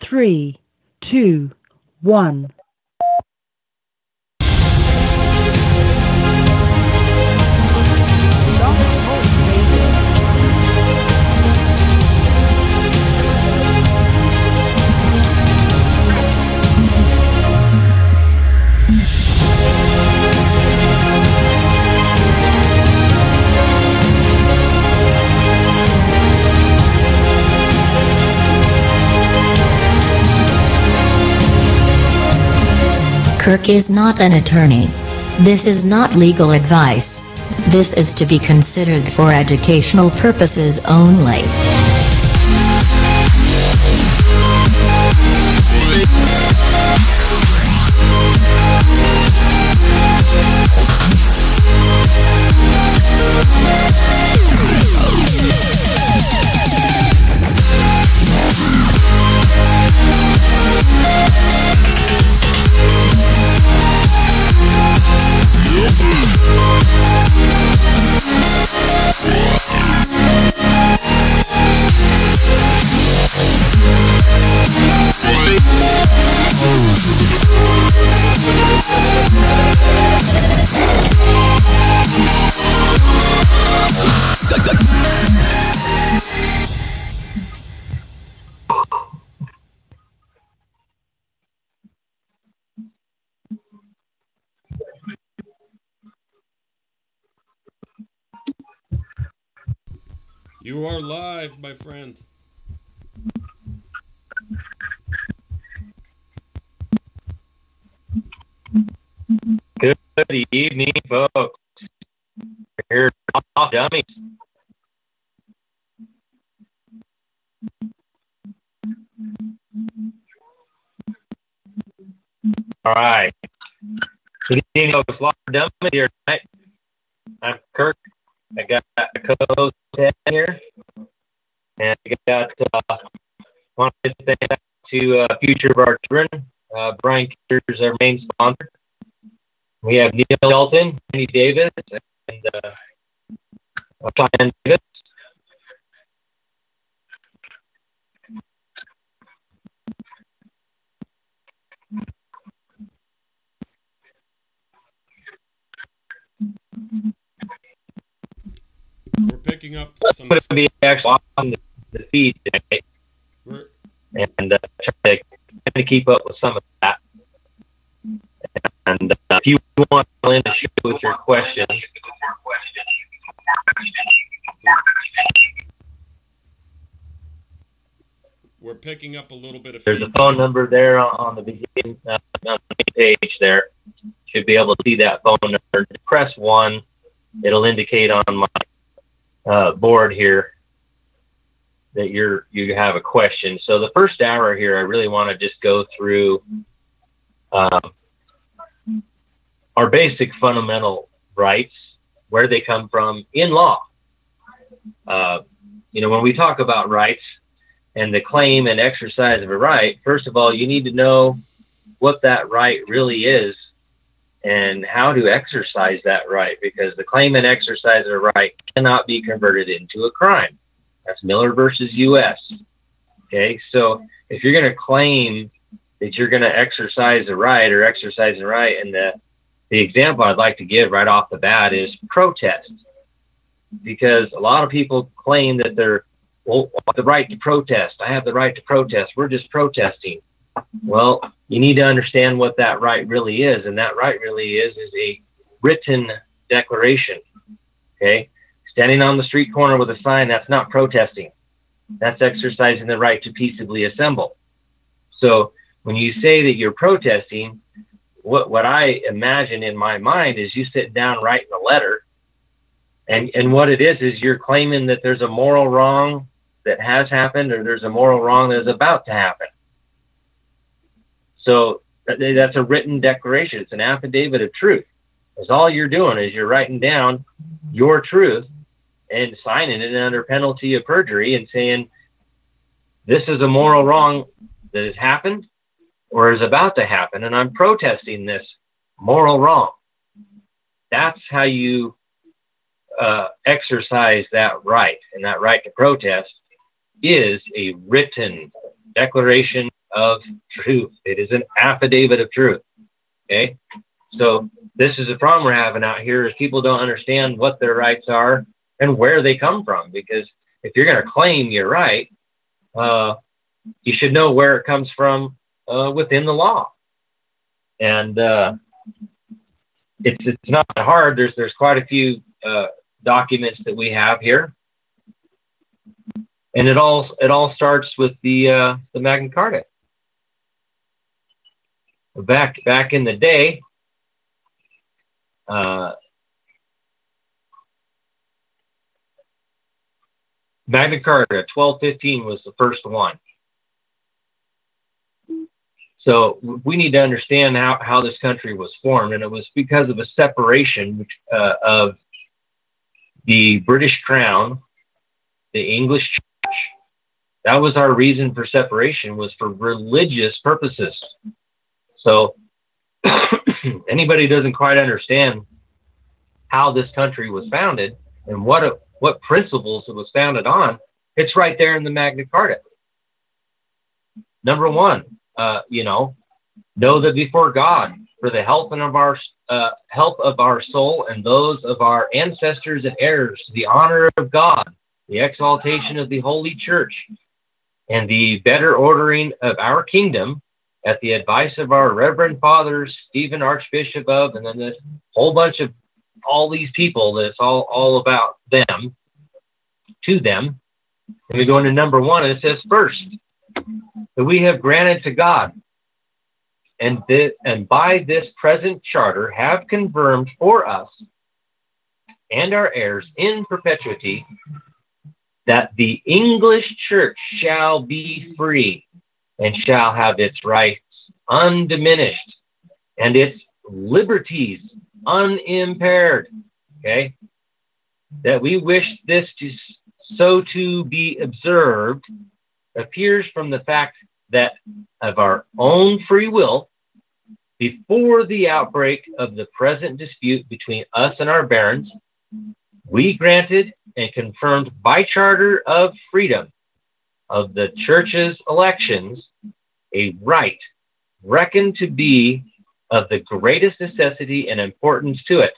3, 2, 1. Kirk is not an attorney. This is not legal advice. This is to be considered for educational purposes only. You are live, my friend. Good evening, folks. Here off dummies. All right. Good evening, folks. Off dummies here tonight. I'm Kirk. I got a co-host here, and I got wanted to thank to Future of Our Children. Brian Keeter is our main sponsor. We have Neil Shelton, Kenny Davis, and Cheyenne Davis. We're picking up some. But it'll be actually on the feed today, and try to keep up with some of that. And if you want to end the show with your questions, we're picking up a little bit of. There's a phone number there on the beginning on the main page. There should be able to see that phone number. Press 1. It'll indicate on my board here that you have a question. So the first hour here, I really want to just go through our basic fundamental rights, where they come from in law. When we talk about rights and the claim and exercise of a right, first of all, you need to know what that right really is and how to exercise that right, because the claim and exercise of a right cannot be converted into a crime. That's Miller versus U.S. Okay, so if you're going to claim that you're going to exercise a right or exercise a right, and the example I'd like to give right off the bat is protest, because a lot of people claim that they're, well, the right to protest. I have the right to protest. We're just protesting. Well, you need to understand what that right really is, and that right really is a written declaration. Okay, standing on the street corner with a sign, that's not protesting. That's exercising the right to peaceably assemble. So when you say that you're protesting, what I imagine in my mind is you sit down, writing a letter, and what it is you're claiming that there's a moral wrong that has happened, or there's a moral wrong that is about to happen. So that's a written declaration. It's an affidavit of truth. Because all you're doing is you're writing down your truth and signing it under penalty of perjury and saying, this is a moral wrong that has happened or is about to happen, and I'm protesting this moral wrong. That's how you exercise that right, and that right to protest is a written declaration of truth. It is an affidavit of truth. Okay? So this is a problem we're having out here, is people don't understand what their rights are and where they come from. Because if you're going to claim your right, you should know where it comes from within the law. And it's not hard. There's quite a few documents that we have here, and it all starts with the Magna Carta. Back in the day, Magna Carta 1215 was the first one. So we need to understand how this country was formed, and it was because of a separation of the British Crown, the English Church. That was our reason for separation, was for religious purposes. So anybody doesn't quite understand how this country was founded and what principles it was founded on, it's right there in the Magna Carta. Number one, know that before God, for the health of our soul and those of our ancestors and heirs, to the honor of God, the exaltation of the Holy Church, and the better ordering of our kingdom, at the advice of our Reverend Fathers, Stephen Archbishop of, and then this whole bunch of all these people that's all about them, to them. And we go into number one, and it says, first, that we have granted to God, and by this present charter have confirmed for us and our heirs in perpetuity, that the English Church shall be free and shall have its rights undiminished and its liberties unimpaired. Okay? That we wish this to be observed appears from the fact that of our own free will, before the outbreak of the present dispute between us and our barons, we granted and confirmed by charter of freedom of the church's elections a right reckoned to be of the greatest necessity and importance to it,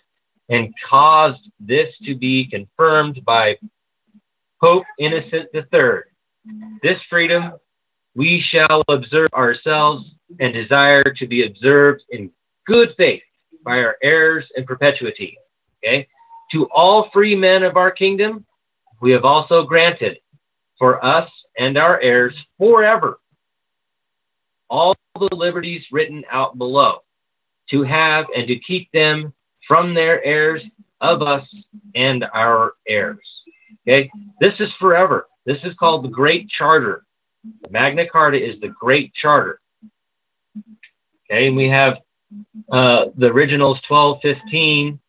and caused this to be confirmed by Pope Innocent III. This freedom we shall observe ourselves and desire to be observed in good faith by our heirs in perpetuity. Okay? To all free men of our kingdom, we have also granted for us and our heirs forever all the liberties written out below, to have and to keep them from their heirs of us and our heirs. Okay? This is forever. This is called the Great Charter. Magna Carta is the Great Charter. Okay, and we have the originals 1215,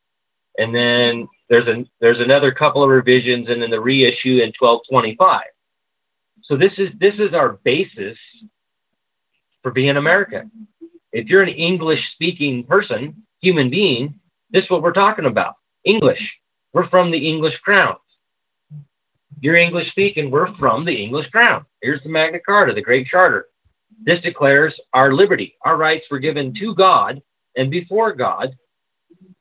and then there's another couple of revisions, and then the reissue in 1225. So this is our basis for being American. If you're an English-speaking person, human being, this is what we're talking about. English. We're from the English Crown. You're English-speaking, we're from the English Crown. Here's the Magna Carta, the Great Charter. This declares our liberty. Our rights were given to God and before God,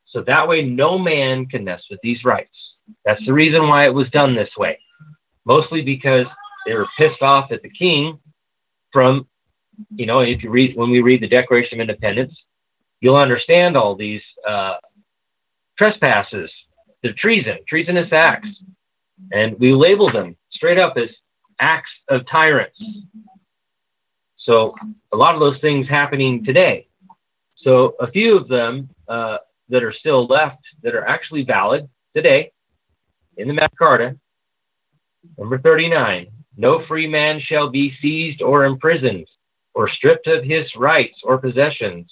so that way no man can mess with these rights. That's the reason why it was done this way. Mostly because they were pissed off at the king from, if you read, when we read the Declaration of Independence, you'll understand all these trespasses, the treasonous acts. And we label them straight up as acts of tyrants. So a lot of those things happening today. So a few of them that are still left that are actually valid today in the Magna Carta. Number 39, no free man shall be seized or imprisoned or stripped of his rights or possessions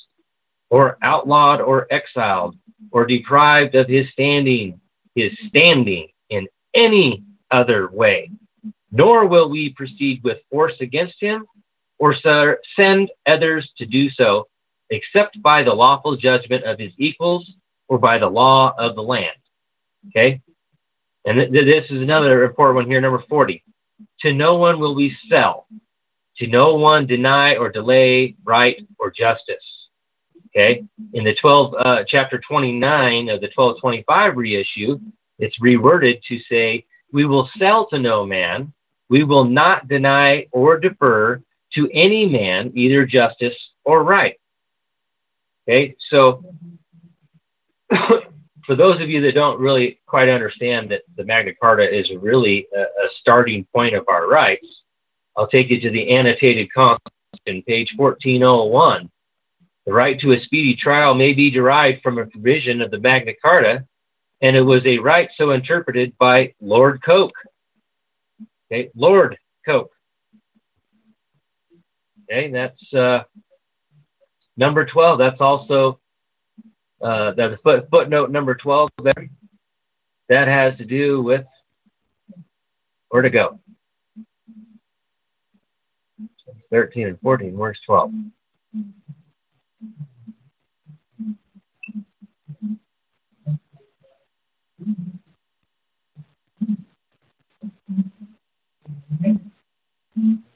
or outlawed or exiled or deprived of his standing in any other way, nor will we proceed with force against him or send others to do so, except by the lawful judgment of his equals or by the law of the land. Okay? And this is another important one here, number 40. To no one will we sell, to no one deny or delay right or justice. Okay, in the chapter 29 of the 1225 reissue, it's reworded to say, we will sell to no man, we will not deny or defer to any man either justice or right. Okay, so for those of you that don't really quite understand that the Magna Carta is really a starting point of our rights, I'll take you to the annotated Constitution, page 1401. The right to a speedy trial may be derived from a provision of the Magna Carta, and it was a right so interpreted by Lord Coke. Okay, Lord Coke. Okay, that's number 12. That's also the footnote number 12 there. That has to do with where to go. 13 and 14. Where's 12?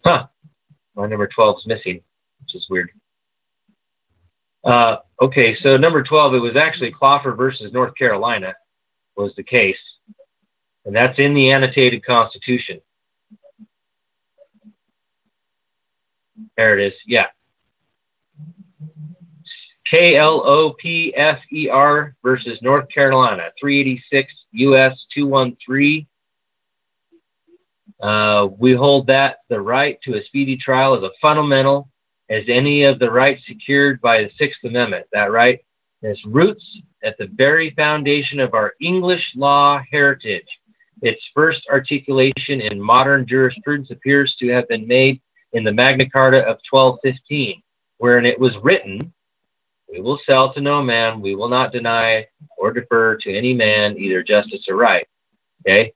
Huh. My number 12 is missing, which is weird. Okay, so number 12, it was actually Cloffer versus North Carolina was the case. And that's in the annotated Constitution. There it is. Yeah. KLOPFER versus North Carolina, 386 U.S. 213. We hold that the right to a speedy trial is a fundamental as any of the rights secured by the Sixth Amendment. That right has roots at the very foundation of our English law heritage. Its first articulation in modern jurisprudence appears to have been made in the Magna Carta of 1215, wherein it was written, we will sell to no man, we will not deny or defer to any man either justice or right. Okay?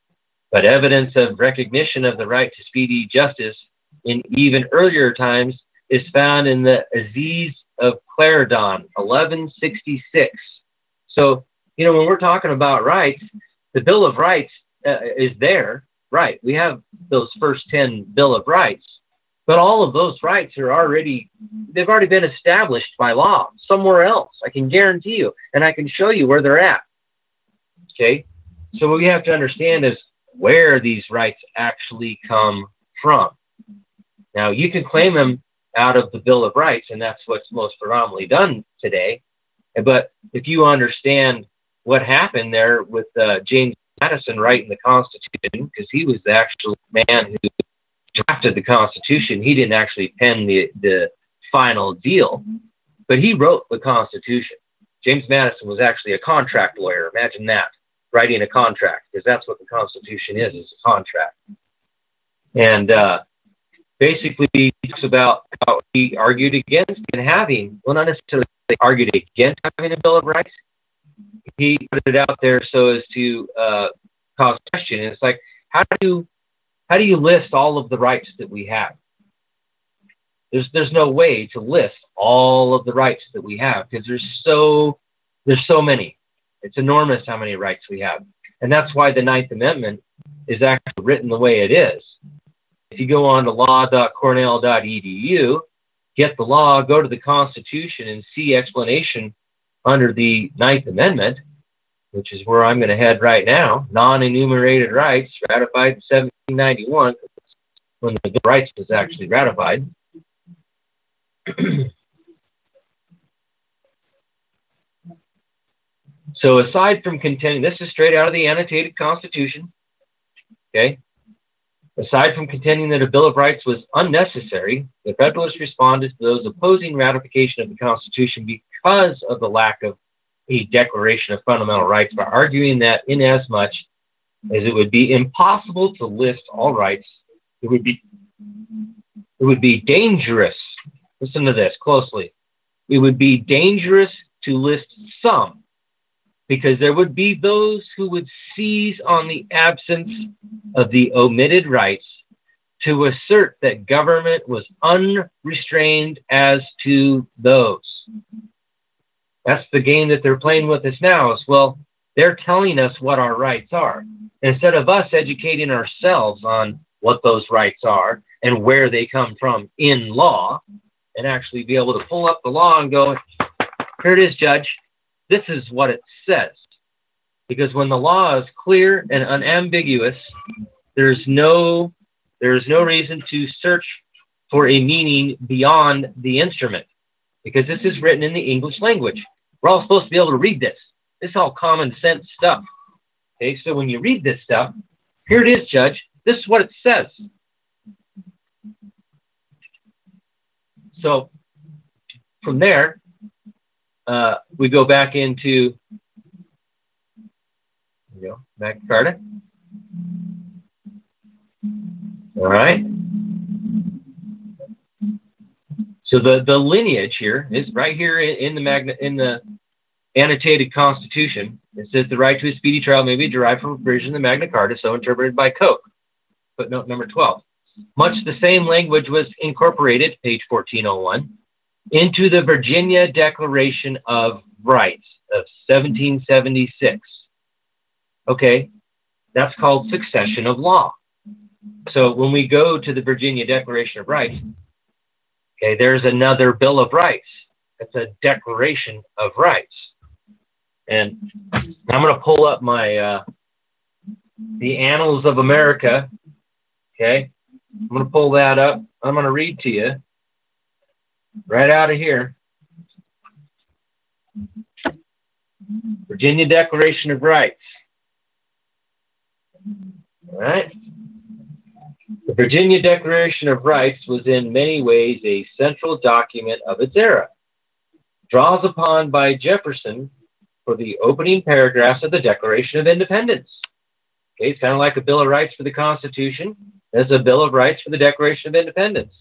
But evidence of recognition of the right to speedy justice in even earlier times is found in the Aziz of Clarendon, 1166. So, you know, when we're talking about rights, the Bill of Rights is there, right? We have those first 10 Bill of Rights, but all of those rights are they've already been established by law somewhere else. I can guarantee you, and I can show you where they're at. Okay? So what we have to understand is where these rights actually come from. Now, you can claim them out of the Bill of Rights, and that's what's most predominantly done today. But if you understand what happened there with James Madison writing the Constitution, because he was the actual man who drafted the Constitution, he didn't actually pen the final deal, but he wrote the Constitution. James Madison was actually a contract lawyer. Imagine that, writing a contract, because that's what the Constitution is a contract. And basically, he talks about how he argued against having, well, not necessarily argued against having a Bill of Rights. He put it out there so as to cause question. And it's like, how do you list all of the rights that we have? There's no way to list all of the rights that we have because there's so many. It's enormous how many rights we have. And that's why the Ninth Amendment is actually written the way it is. If you go on to law.cornell.edu, get the law, go to the Constitution, and see explanation under the Ninth Amendment, which is where I'm going to head right now, non-enumerated rights ratified in 1791, when the Bill of Rights was actually ratified. So aside from contending, this is straight out of the annotated Constitution, okay? Aside from contending that a Bill of Rights was unnecessary, the Federalists responded to those opposing ratification of the Constitution because of the lack of a Declaration of Fundamental Rights by arguing that inasmuch as it would be impossible to list all rights, it would be dangerous. Listen to this closely. It would be dangerous to list some, because there would be those who would seize on the absence of the omitted rights to assert that government was unrestrained as to those. That's the game that they're playing with us now. Is, well, they're telling us what our rights are. Instead of us educating ourselves on what those rights are and where they come from in law, and actually be able to pull up the law and go, here it is, Judge. This is what it says. Because when the law is clear and unambiguous, there's no reason to search for a meaning beyond the instrument, because this is written in the English language. We're all supposed to be able to read this. This is all common sense stuff. Okay, so when you read this stuff, here it is, Judge. This is what it says. So from there, we go back into Magna Carta. All right. So the lineage here is right here in the annotated Constitution. It says the right to a speedy trial may be derived from a provision of the Magna Carta, so interpreted by Coke. Footnote number 12. Much the same language was incorporated, page 1401, into the Virginia Declaration of Rights of 1776. Okay, that's called succession of law. So when we go to the Virginia Declaration of Rights, okay, there's another Bill of Rights. It's a Declaration of Rights. And I'm going to pull up my the Annals of America. Okay, I'm going to pull that up. I'm going to read to you right out of here. Virginia Declaration of Rights. All right. The Virginia Declaration of Rights was in many ways a central document of its era. Draws upon by Jefferson for the opening paragraphs of the Declaration of Independence. Okay, it's kind of like a Bill of Rights for the Constitution. There's a Bill of Rights for the Declaration of Independence.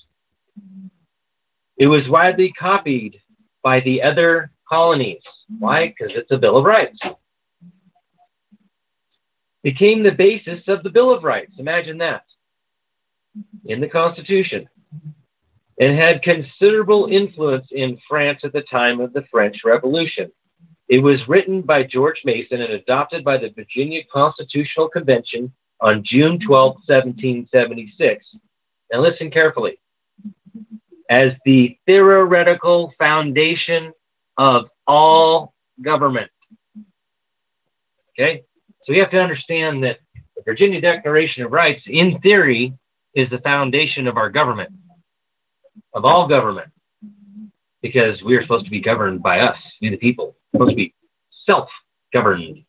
It was widely copied by the other colonies. Why? Because it's a Bill of Rights. Became the basis of the Bill of Rights. Imagine that. In the Constitution. And had considerable influence in France at the time of the French Revolution. It was written by George Mason and adopted by the Virginia Constitutional Convention on June 12, 1776. Now listen carefully. As the theoretical foundation of all government. Okay? So you have to understand that the Virginia Declaration of Rights, in theory, is the foundation of our government, of all government, because we are supposed to be governed by us, we the people. We're supposed to be self-governed.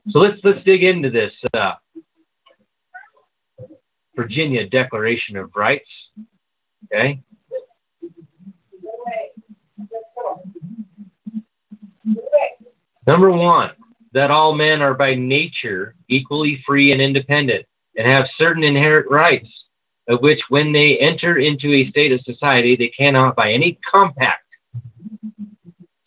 So let's dig into this Virginia Declaration of Rights. Okay. Number one, that all men are by nature equally free and independent and have certain inherent rights of which when they enter into a state of society, they cannot by any compact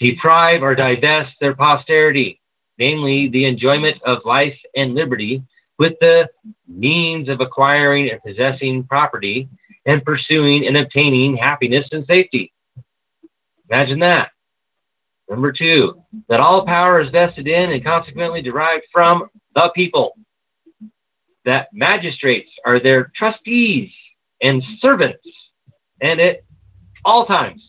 deprive or divest their posterity, namely the enjoyment of life and liberty with the means of acquiring and possessing property and pursuing and obtaining happiness and safety. Imagine that. Number two, that all power is vested in and consequently derived from the people. That magistrates are their trustees and servants, and at all times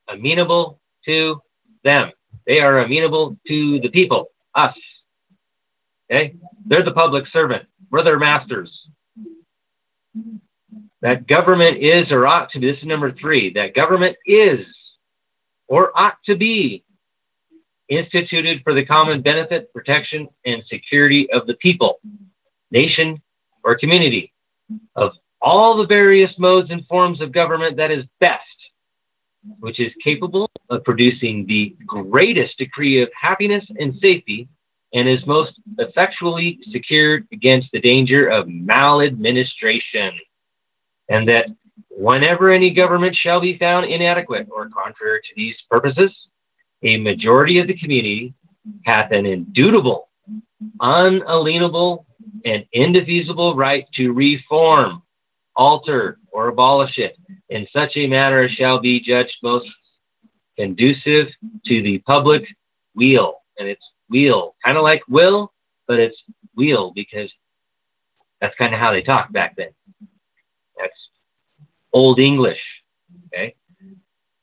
amenable to them. They are amenable to the people, us. Okay? They're the public servant. We're their masters. That government is or ought to be, this is number three, that government is or ought to be instituted for the common benefit, protection, and security of the people, nation, or community, of all the various modes and forms of government that is best, which is capable of producing the greatest degree of happiness and safety, and is most effectually secured against the danger of maladministration, and that whenever any government shall be found inadequate or contrary to these purposes, a majority of the community hath an indubitable, unalienable, and indefeasible right to reform, alter, or abolish it in such a manner as shall be judged most conducive to the public weal. And it's weal, kind of like will, but it's wheel, because that's kind of how they talked back then. That's Old English. Okay.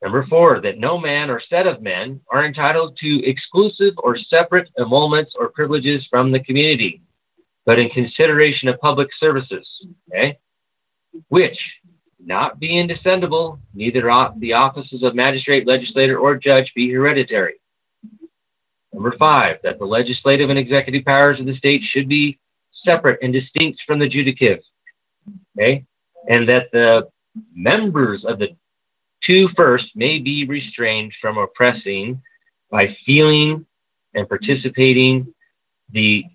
Number 4, that no man or set of men are entitled to exclusive or separate emoluments or privileges from the community, but in consideration of public services, okay, which, not being descendable, neither ought the offices of magistrate, legislator, or judge be hereditary. Number 5, that the legislative and executive powers of the state should be separate and distinct from the judicative, okay, and that the members of the 2 first may be restrained from oppressing by feeling and participating the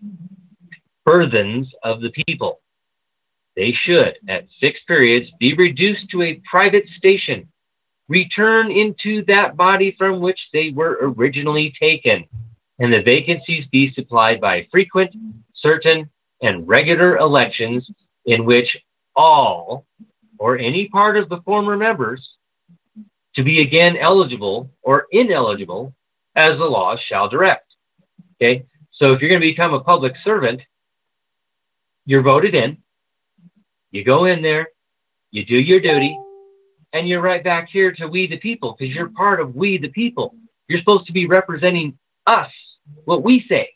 burthens of the people. They should, at fixed periods, be reduced to a private station, return into that body from which they were originally taken, and the vacancies be supplied by frequent, certain, and regular elections in which all or any part of the former members to be again eligible or ineligible as the laws shall direct. Okay, so if you're going to become a public servant, you're voted in, you go in there, you do your duty, and you're right back here to we the people, because you're part of we the people. You're supposed to be representing us, what we say.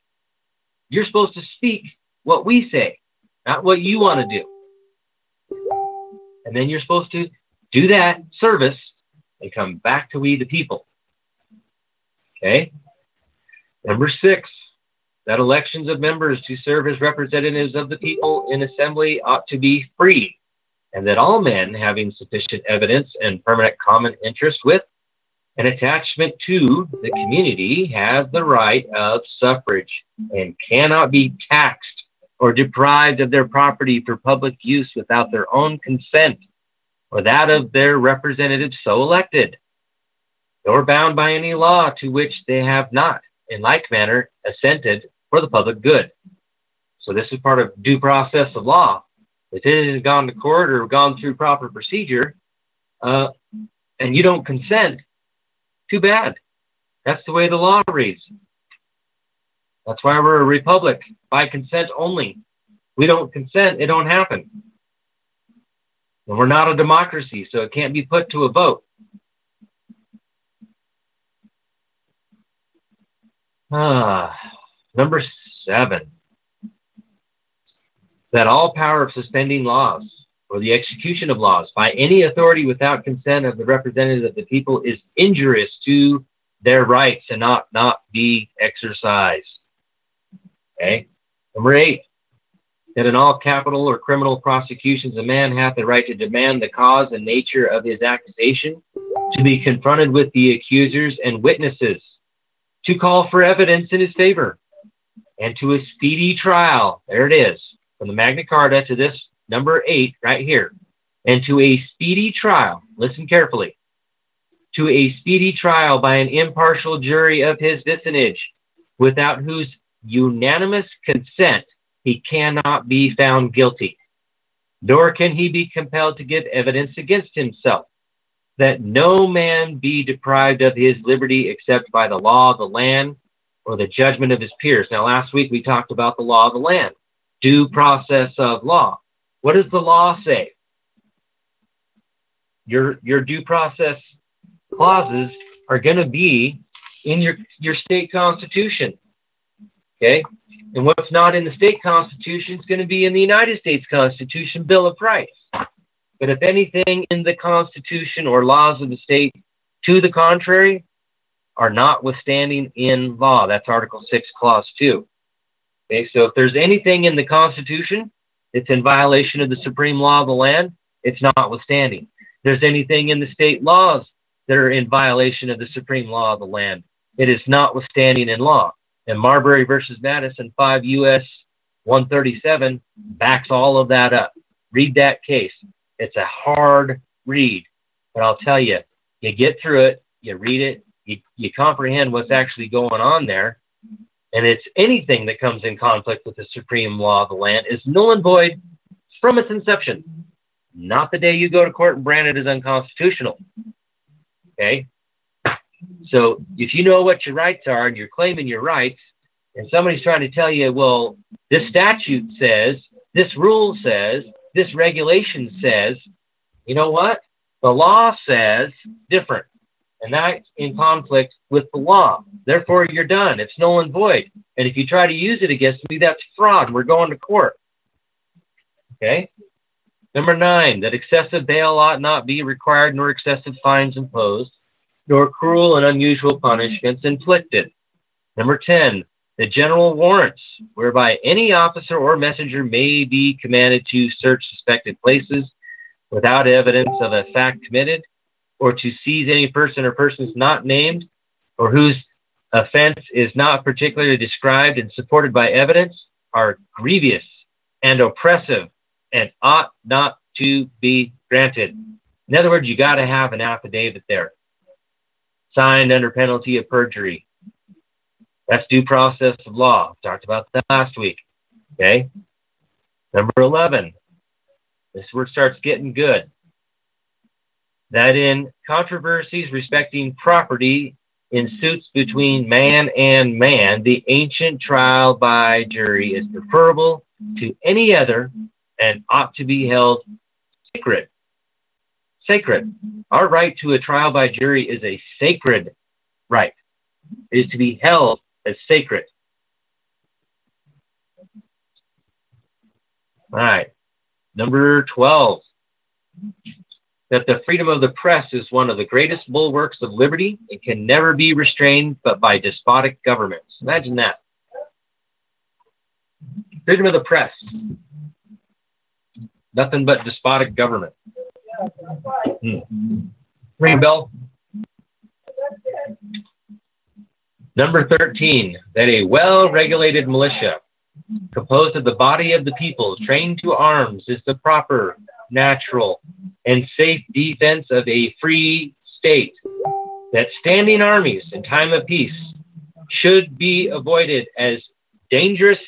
You're supposed to speak what we say, not what you want to do. And then you're supposed to do that service and come back to we the people. Okay? Number 6, that elections of members to serve as representatives of the people in assembly ought to be free, and that all men having sufficient evidence and permanent common interest with an attachment to the community have the right of suffrage and cannot be taxed or deprived of their property for public use without their own consent or that of their representatives so elected, nor bound by any law to which they have not, in like manner, assented for the public good. So this is part of due process of law. If it has gone to court or gone through proper procedure, and you don't consent, too bad. That's the way the law reads. That's why we're a republic, by consent only. We don't consent, it don't happen. And we're not a democracy, so it can't be put to a vote. Number 7, that all power of suspending laws or the execution of laws by any authority without consent of the representatives of the people is injurious to their rights and not be exercised. Okay. Number 8, that in all capital or criminal prosecutions, a man hath the right to demand the cause and nature of his accusation, to be confronted with the accusers and witnesses, to call for evidence in his favor, and to a speedy trial. There it is, from the Magna Carta to this number 8 right here. And to a speedy trial, listen carefully, to a speedy trial by an impartial jury of his vicinage, without whose unanimous consent he cannot be found guilty, nor can he be compelled to give evidence against himself, that no man be deprived of his liberty except by the law of the land or the judgment of his peers. Now, last week we talked about the law of the land, due process of law. What does the law say? Your due process clauses are going to be in your state constitution. Okay? And what's not in the state constitution is going to be in the United States Constitution, Bill of Rights. But if anything in the Constitution or laws of the state to the contrary are notwithstanding in law, that's Article 6, Clause 2. Okay, so if there's anything in the Constitution that's in violation of the supreme law of the land, it's notwithstanding. If there's anything in the state laws that are in violation of the supreme law of the land, it is notwithstanding in law. And Marbury versus Madison 5 U.S. 137 backs all of that up. Read that case. It's a hard read, but I'll tell you, you get through it, you read it, you comprehend what's actually going on there, and it's anything that comes in conflict with the supreme law of the land is null and void from its inception, not the day you go to court and brand it as unconstitutional. Okay? So if you know what your rights are and you're claiming your rights, and somebody's trying to tell you, well, This statute says, this rule says, this regulation says, you know what? The law says different. And that's in conflict with the law. Therefore, you're done. It's null and void. And if you try to use it against me, that's fraud. We're going to court. Okay? Number 9, that excessive bail ought not be required, nor excessive fines imposed, nor cruel and unusual punishments inflicted. Number 10, the general warrants, whereby any officer or messenger may be commanded to search suspected places without evidence of a fact committed, or to seize any person or persons not named, or whose offense is not particularly described and supported by evidence, are grievous and oppressive and ought not to be granted. In other words, you got to have an affidavit there, signed under penalty of perjury. That's due process of law. Talked about that last week. Okay? Number 11. This is where it starts getting good. That in controversies respecting property in suits between man and man, the ancient trial by jury is preferable to any other and ought to be held sacred. Sacred. Our right to a trial by jury is a sacred right. It is to be held as sacred. All right. Number 12. That the freedom of the press is one of the greatest bulwarks of liberty and can never be restrained but by despotic governments. Imagine that. Freedom of the press. Nothing but despotic government. Ring a bell. Number 13, that a well-regulated militia composed of the body of the people trained to arms is the proper, natural, and safe defense of a free state, that standing armies in time of peace should be avoided as dangerous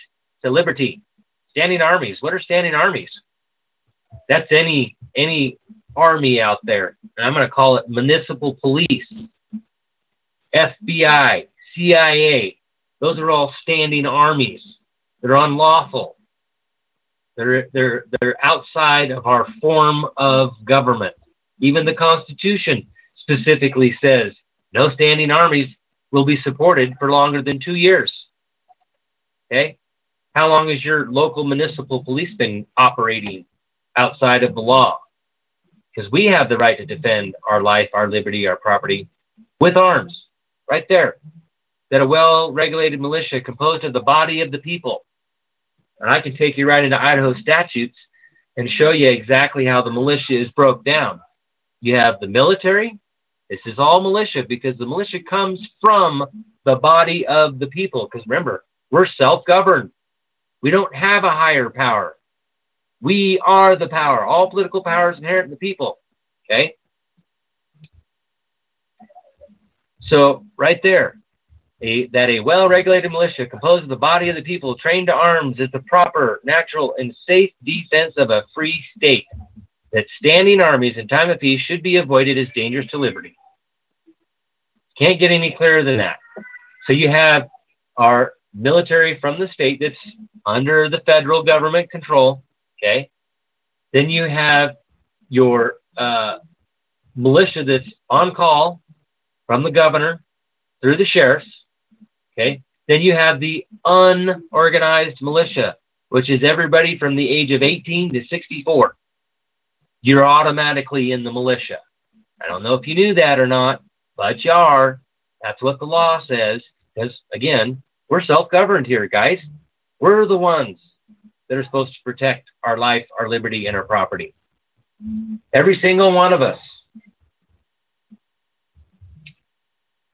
to liberty. Standing armies. What are standing armies? That's any army out there. And I'm going to call it municipal police, FBI, CIA. Those are all standing armies. They're unlawful. They're outside of our form of government. Even the Constitution specifically says no standing armies will be supported for longer than 2 years. Okay? How long has your local municipal police been operating outside of the law? Because we have the right to defend our life, our liberty, our property with arms. Right there. That a well-regulated militia composed of the body of the people. And I can take you right into Idaho statutes and show you exactly how the militia is broke down. You have the military. This is all militia because the militia comes from the body of the people. Because remember, we're self-governed. We don't have a higher power. We are the power. All political power is inherent in the people. Okay? So right there, that a well-regulated militia composed of the body of the people trained to arms is the proper, natural, and safe defense of a free state. That standing armies in time of peace should be avoided as dangerous to liberty. Can't get any clearer than that. So you have our military from the state that's under the federal government control. Okay. Then you have your militia that's on call from the governor through the sheriffs. Okay. Then you have the unorganized militia, which is everybody from the age of 18 to 64. You're automatically in the militia. I don't know if you knew that or not, but you are. That's what the law says. Because, again, we're self-governed here, guys. We're the ones that are supposed to protect our life, our liberty, and our property. Every single one of us.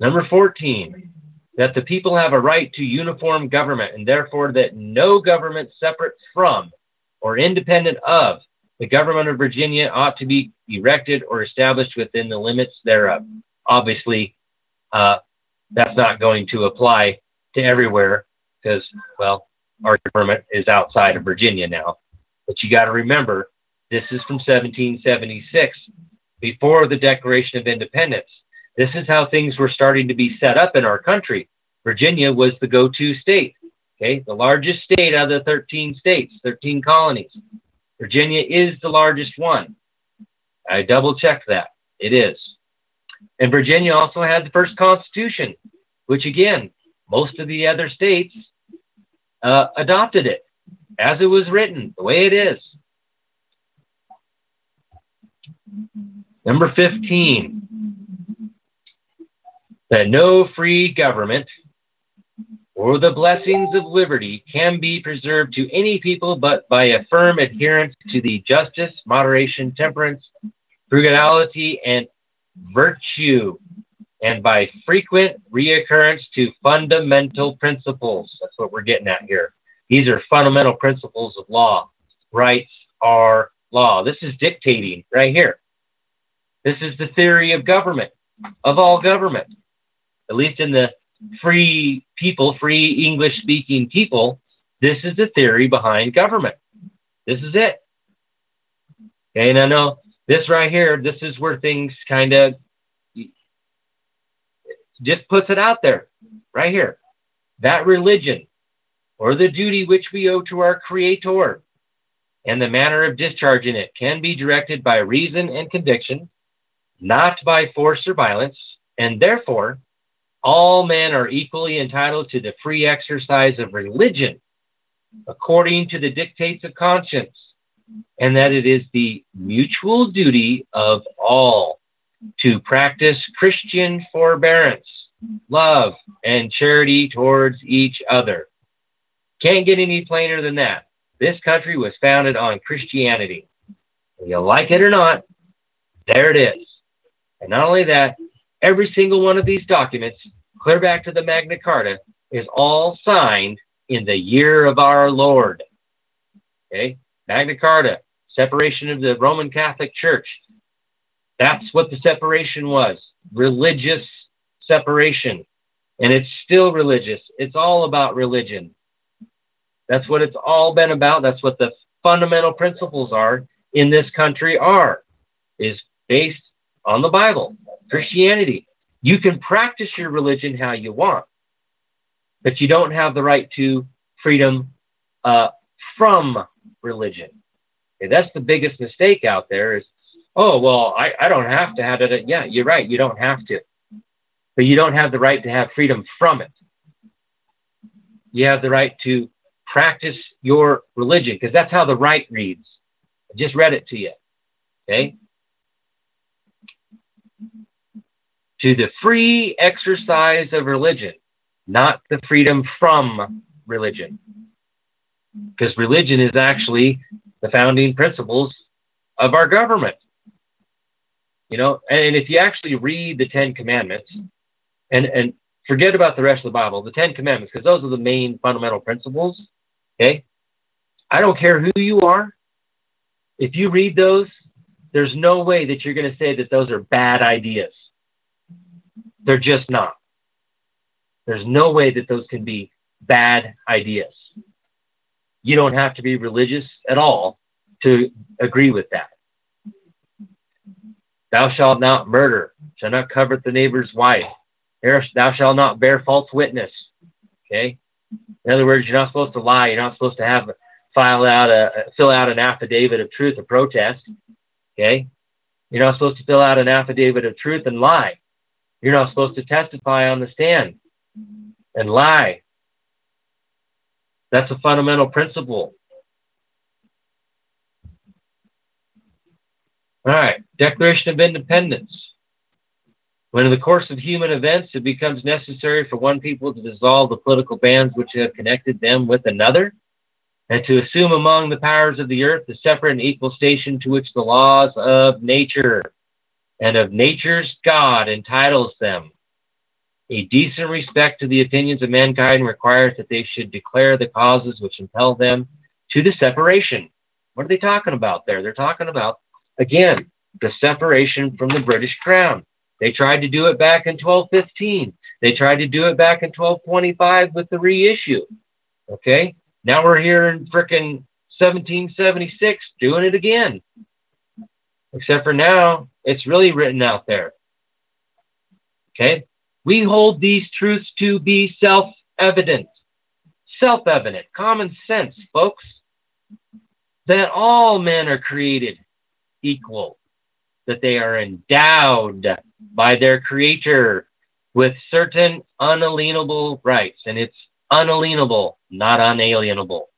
Number 14, that the people have a right to uniform government, and therefore that no government separate from or independent of the government of Virginia ought to be erected or established within the limits thereof. Obviously, that's not going to apply to everywhere because, well, our government is outside of Virginia now. But you got to remember, this is from 1776, before the Declaration of Independence. This is how things were starting to be set up in our country. Virginia was the go-to state. Okay, the largest state out of the 13 states, 13 colonies. Virginia is the largest one. I double-checked that. It is. And Virginia also had the first constitution, which, again, most of the other states adopted it as it was written, the way it is. Number 15, that no free government or the blessings of liberty can be preserved to any people but by a firm adherence to the justice, moderation, temperance, frugality, and virtue, and by frequent reoccurrence to fundamental principles. That's what we're getting at here. These are fundamental principles of law. Rights are law. This is dictating right here. This is the theory of government, of all government. At least in the free people, free English-speaking people, this is the theory behind government. This is it. Okay, and I know this right here, this is where things kind of just puts it out there, right here. That religion, or the duty which we owe to our Creator, and the manner of discharging it can be directed by reason and conviction, not by force or violence, and therefore all men are equally entitled to the free exercise of religion according to the dictates of conscience, and that it is the mutual duty of all to practice Christian forbearance, love, and charity towards each other. Can't get any plainer than that. This country was founded on Christianity. Whether you like it or not, there it is. And not only that, every single one of these documents, clear back to the Magna Carta, is all signed in the year of our Lord. Okay? Magna Carta, separation of the Roman Catholic Church. That's what the separation was. Religious separation. And it's still religious. It's all about religion. That's what it's all been about. That's what the fundamental principles are in this country is based on the Bible, Christianity. You can practice your religion how you want, but you don't have the right to freedom from religion. Okay, that's the biggest mistake out there is, oh, well, I don't have to have it. Yeah, you're right. You don't have to. But you don't have the right to have freedom from it. You have the right to practice your religion, because that's how the right reads. I just read it to you. Okay? To the free exercise of religion, not the freedom from religion. Because religion is actually the founding principles of our government. You know, and if you actually read the Ten Commandments, and forget about the rest of the Bible, the Ten Commandments, because those are the main fundamental principles, okay? I don't care who you are. If you read those, there's no way that you're going to say that those are bad ideas. They're just not. There's no way that those can be bad ideas. You don't have to be religious at all to agree with that. Thou shalt not murder, shalt not covet the neighbor's wife. Thou shalt not bear false witness. Okay? In other words, you're not supposed to lie. You're not supposed to fill out an affidavit of truth or protest. Okay? You're not supposed to fill out an affidavit of truth and lie. You're not supposed to testify on the stand and lie. That's a fundamental principle. All right, Declaration of Independence. When in the course of human events it becomes necessary for one people to dissolve the political bands which have connected them with another, and to assume among the powers of the earth the separate and equal station to which the laws of nature and of nature's God entitles them, a decent respect to the opinions of mankind requires that they should declare the causes which impel them to the separation. What are they talking about there? They're talking about, again, the separation from the British Crown. They tried to do it back in 1215. They tried to do it back in 1225 with the reissue. Okay? Now we're here in frickin' 1776 doing it again. Except for now, it's really written out there. Okay? We hold these truths to be self-evident. self-evident, common sense, folks, that all men are created equal, that they are endowed by their Creator with certain unalienable rights. And it's unalienable, not unalienable.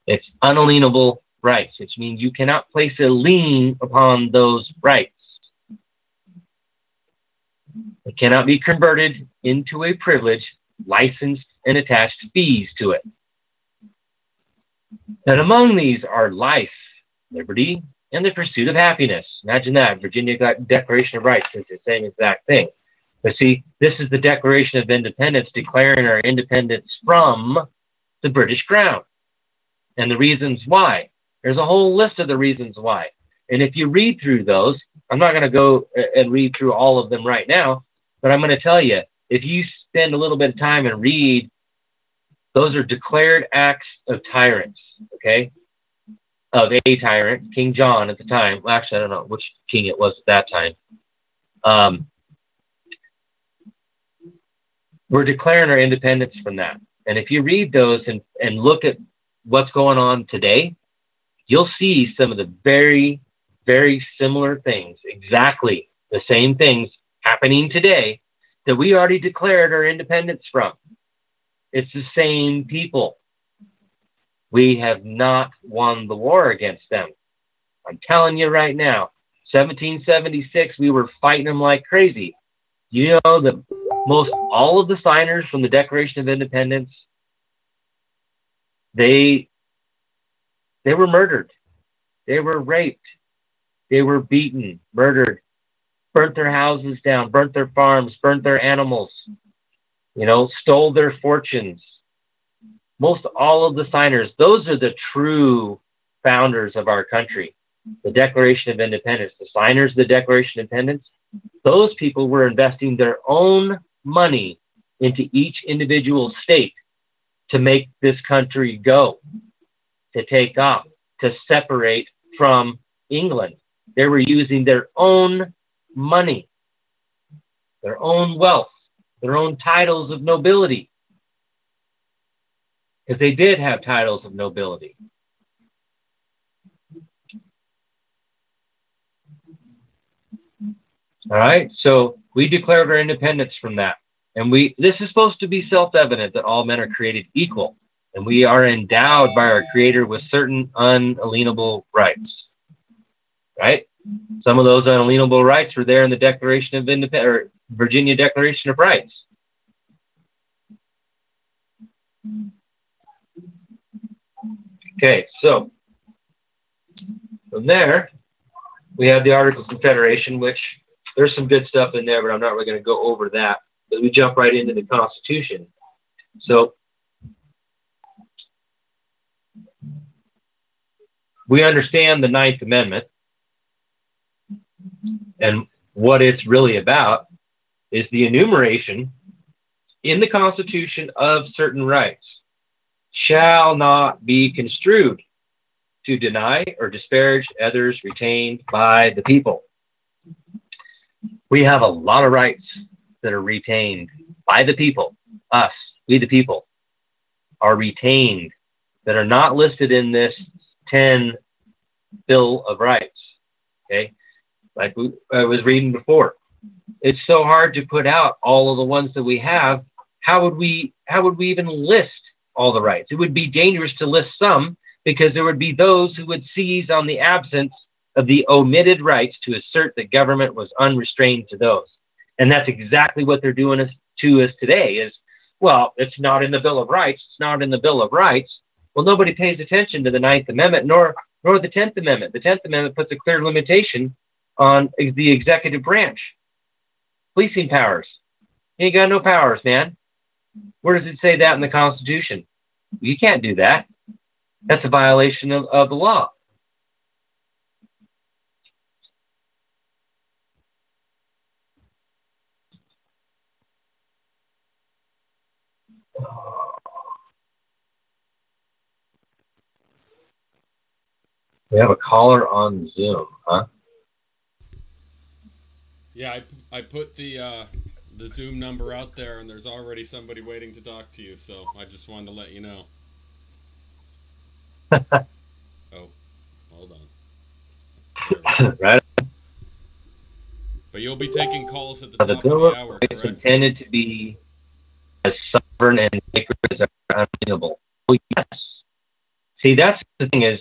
It's unalienable rights, which means you cannot place a lien upon those rights. It cannot be converted into a privilege, licensed, and attached fees to it. And among these are life, liberty, and the pursuit of happiness. Imagine that. Virginia Declaration of Rights is the same exact thing. But see, this is the Declaration of Independence declaring our independence from the British Crown. And the reasons why. There's a whole list of the reasons why. And if you read through those, I'm not going to go and read through all of them right now, but I'm going to tell you, if you spend a little bit of time and read, those are declared acts of tyrants, okay? Of a tyrant, King John at the time. Well, actually, I don't know which king it was at that time. We're declaring our independence from that. And if you read those and look at what's going on today, you'll see some of the very, very similar things, exactly the same things happening today that we already declared our independence from. It's the same people. We have not won the war against them. I'm telling you right now, 1776, we were fighting them like crazy. You know that most all of the signers from the Declaration of Independence, they were murdered. They were raped. They were beaten, murdered, burnt their houses down, burnt their farms, burnt their animals, stole their fortunes. Most all of the signers, those are the true founders of our country. The Declaration of Independence, the signers of the Declaration of Independence, those people were investing their own money into each individual state to make this country go, to take off, to separate from England. They were using their own money, their own wealth, their own titles of nobility. Because they did have titles of nobility. All right, so we declared our independence from that. And this is supposed to be self-evident that all men are created equal. And we are endowed by our Creator with certain unalienable rights. Right? Some of those unalienable rights were there in the Declaration of Independence, or Virginia Declaration of Rights. Okay, so from there, we have the Articles of Confederation, which there's some good stuff in there, but I'm not really going to go over that. But we jump right into the Constitution. So we understand the Ninth Amendment, and what it's really about is the enumeration in the Constitution of certain rights shall not be construed to deny or disparage others retained by the people. We have a lot of rights that are retained by the people. Us, we the people, are retained that are not listed in this 10 Bill of Rights. Okay? Like I was reading before. It's so hard to put out all of the ones that we have. How would we even list all the rights? It would be dangerous to list some, because there would be those who would seize on the absence of the omitted rights to assert that government was unrestrained to those. And that's exactly what they're doing to us today is, well, it's not in the Bill of Rights. It's not in the Bill of Rights. Well, nobody pays attention to the Ninth Amendment, nor the 10th Amendment. The 10th Amendment puts a clear limitation on the executive branch. Policing powers. You ain't got no powers, man. Where does it say that in the Constitution? You can't do that. That's a violation of the law. We have a caller on Zoom, huh? Yeah, I put the the Zoom number out there, and there's already somebody waiting to talk to you. So I just wanted to let you know. Oh, hold on. Right. But you'll be taking calls at the The top Bill of of the hour, Rights correct? intended to be as sovereign and sacred as unalienable. Oh, yes. See, that's the thing is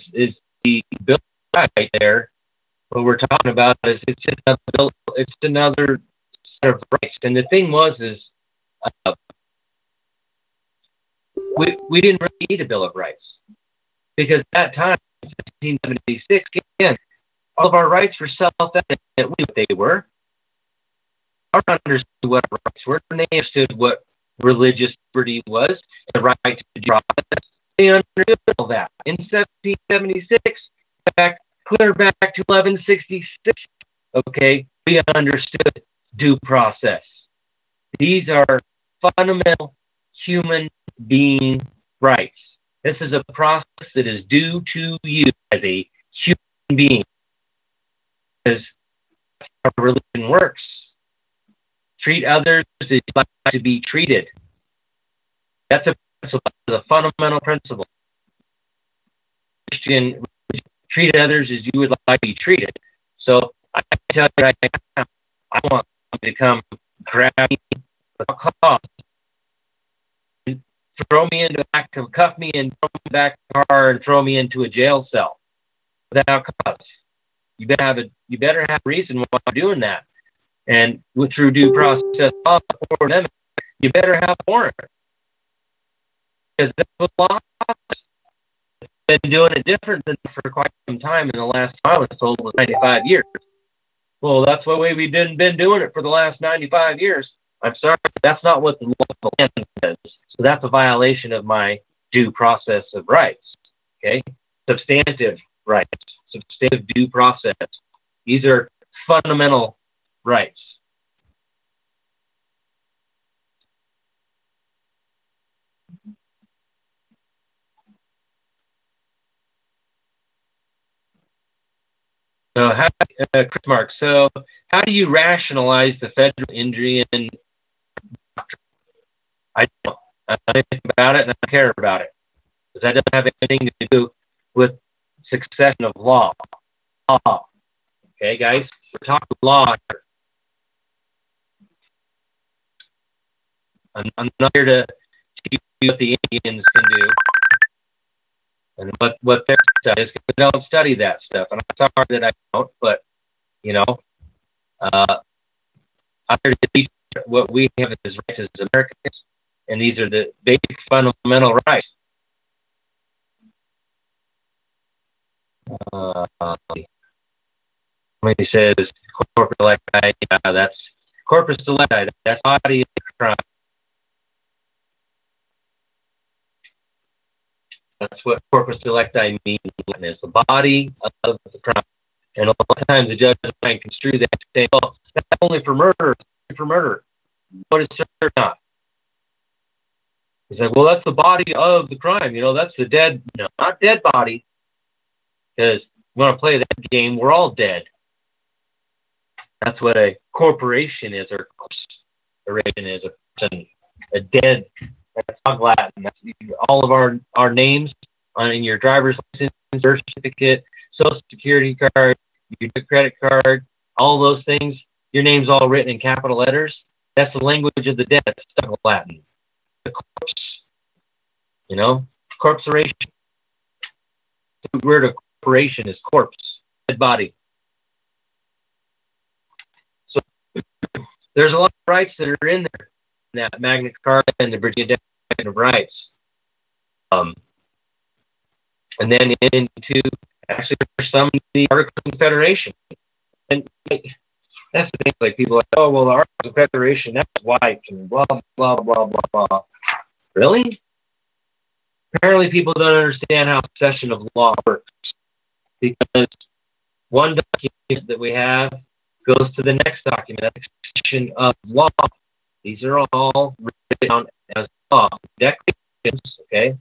the Bill of Rights there. What we're talking about is it's another set of rights. And the thing is we didn't really need a Bill of Rights because at that time, 1776, again, all of our rights were self-evident. We knew what they were. Our understood what our rights were, and they understood what religious liberty was, and the right to due process. They understood all that. In 1776, clear back to 1166, okay, we understood due process. These are fundamental human being rights. This is a process that is due to you as a human being. Because how religion works. Treat others as you'd like to be treated. That's a principle. That's a fundamental principle. Christian, treat others as you would like to be treated. So I tell you right now, I want somebody to come grab me without cause, throw me into the back, cuff me and throw me back in the car and throw me into a jail cell without cause. You better have a reason why I'm doing that. And through due process law for them, you better have a warrant. Because that's what law is. Been doing it different than for quite some time in the last, I was told, was 95 years. Well, that's the way we've been doing it for the last 95 years. I'm sorry, that's not what the law of the land says. So that's a violation of my due process of rights. Okay? Substantive rights. Substantive due process. These are fundamental rights. So, Chris Mark, so how do you rationalize the federal injury in doctrine? I don't think about it and I don't care about it. Because that doesn't have anything to do with succession of law. Okay, guys? We're talking law here. I'm not here to teach you what the Indians can do and what their study is, because we don't study that stuff. And I'm sorry that I don't, but, you know, I'm here to teach what we have as rights as Americans, and these are the basic fundamental rights. When he says corpus delicti, that's corpus delicti, that's body of the crime. That's what corpus delicti means. It's the body of the crime. And a lot of times the judge might construe that to say, oh, that's only for murder. For murder. What is it not? He's like, well, that's the body of the crime. You know, that's the dead, no, not dead body. Because you want to play that game, we're all dead. That's what a corporation is, or corporation is, a dead. That's not Latin. That's all of our names in your driver's license, birth certificate, social security card, your credit card, all those things. Your name's all written in capital letters. That's the language of the dead. It's not Latin. The corpse. You know, corporation. The word of corporation is corpse, dead body. So there's a lot of rights that are in there, in that Magna Carta and the Virginia Declaration of Rights. And then into, actually, there's some in the Articles of Confederation. And that's the thing, like people are like, oh, well, the Articles of Confederation, that's white, and blah, blah, blah, blah, blah. Really? Apparently people don't understand how succession of law works. Because one document that we have goes to the next document. That's succession of law. These are all written down as law. Declarations, okay?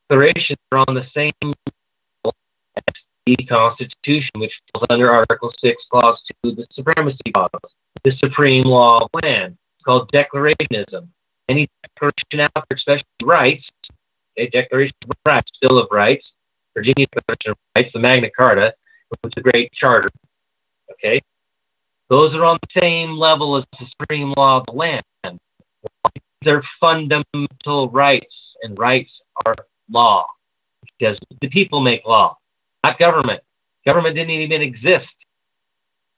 Declarations are on the same level as the Constitution, which falls under Article 6, Clause 2, the Supremacy Clause, the supreme law of land. It's called declarationism. Any declaration out there, especially rights, okay, Declaration of Rights, Bill of Rights, Virginia Declaration of Rights, the Magna Carta, which is a great charter, okay? Those are on the same level as the supreme law of the land. They're fundamental rights, and rights are law, because the people make law, not government. Government didn't even exist,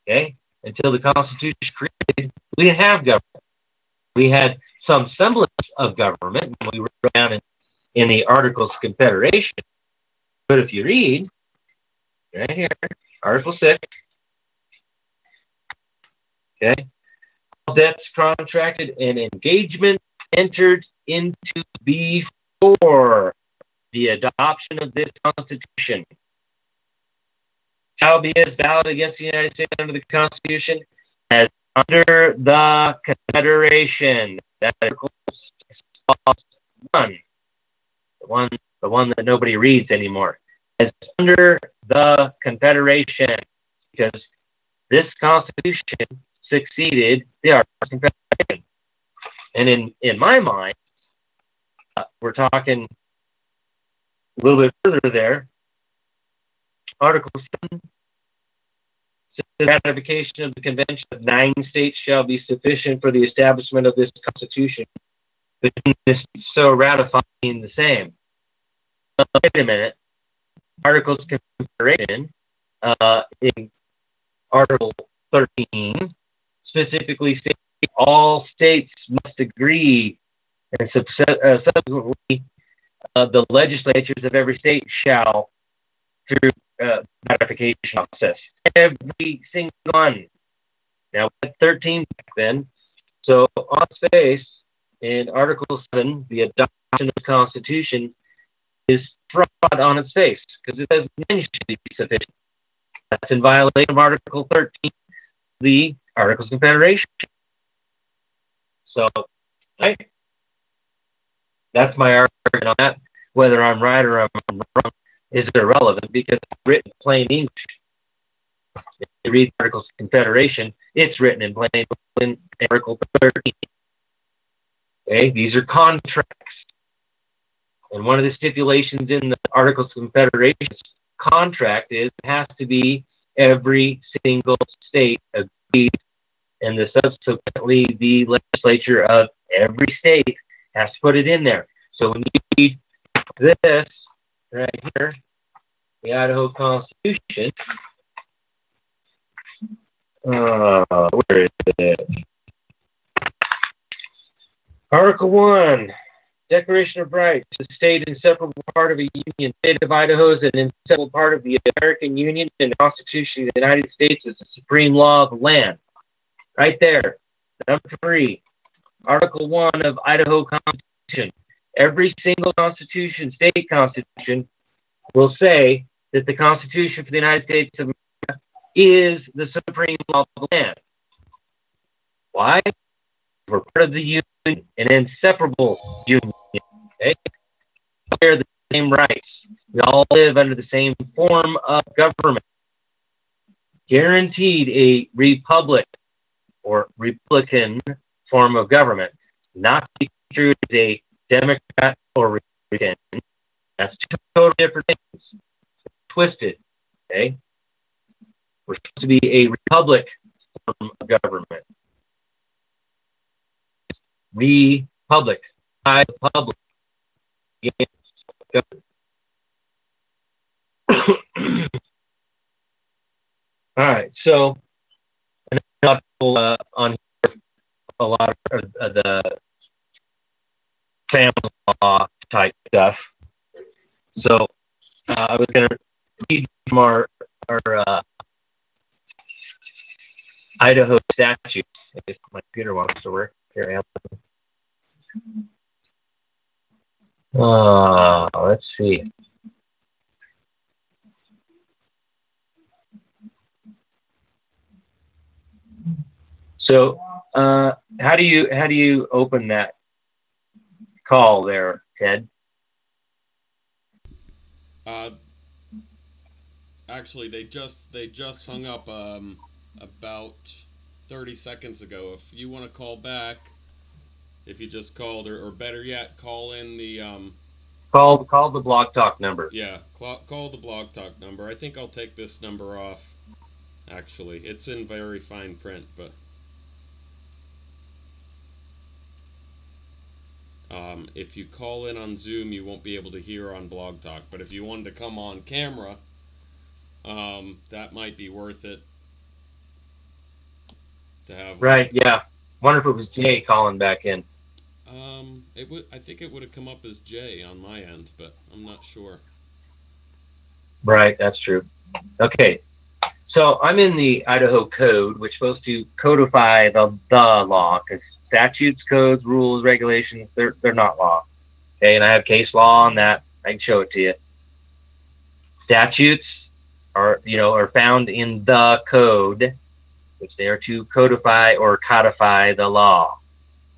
okay, until the Constitution was created. We didn't have government. We had some semblance of government when we wrote down in the Articles of Confederation. But if you read, right here, Article 6, okay, all debts contracted and engagements entered into before the adoption of this Constitution shall be as valid against the United States under the Constitution as under the Confederation. That's Article 1, the one that nobody reads anymore. As under the Confederation, because this Constitution succeeded the Articles of Confederation. And in my mind, we're talking a little bit further there. Article 7, the ratification of the Convention of 9 states shall be sufficient for the establishment of this Constitution. But this is so ratifying the same. Wait a minute. Articles of Confederation in Article 13 specifically states all states must agree, and subsequently the legislatures of every state shall, through ratification process, every single one. Now, we had 13 back then, so on its face, in Article 7, the adoption of the Constitution is fraud on its face, because it says none should be sufficient. That's in violation of Article 13, the Articles of Confederation. So, right? That's my argument on that. Whether I'm right or I'm wrong is irrelevant, because it's written in plain English. If you read Articles of Confederation, it's written in plain English in Article 13. Okay, these are contracts. And one of the stipulations in the Articles of Confederation contract is it has to be every single state agreed, and subsequently the legislature of every state has to put it in there. So when you read this right here, the Idaho Constitution, where is it? Article 1, Declaration of Rights. The state inseparable part of a union. The state of Idaho is an inseparable part of the American Union, and the Constitution of the United States is the supreme law of the land. Right there. Number 3, Article 1 of Idaho Constitution. Every single constitution, state constitution, will say that the Constitution for the United States of America is the supreme law of the land. Why? We're part of the union, an inseparable union. Okay? We share the same rights. We all live under the same form of government. Guaranteed a republic or Republican form of government. Not to be true as a Democrat or Republican. That's two totally different things. Twisted. Okay? We're supposed to be a republic form of government. Republic. By the public. Yes. All right. So, on here, a lot of the family law type stuff. So, I was going to read from our Idaho statute. If my computer wants to work. Here I am. Let's see. So, how do you open that call there, Ted? Actually, they just hung up about 30 seconds ago. If you want to call back, If you just called, or better yet, call in the Call the Blog Talk number. yeah, call the Blog Talk number. I think I'll take this number off. Actually, it's in very fine print, but if you call in on Zoom, you won't be able to hear on Blog Talk. But if you wanted to come on camera, that might be worth it to have. Right, yeah. Wonder if it was Jay calling back in. It would. I think it would have come up as Jay on my end, but I'm not sure. Right, that's true. Okay, so I'm in the Idaho Code, which is supposed to codify the law, because statutes, codes, rules, regulations, they're not law. Okay, and I have case law on that. I can show it to you. Statutes are found in the code, which they are to codify or codify the law.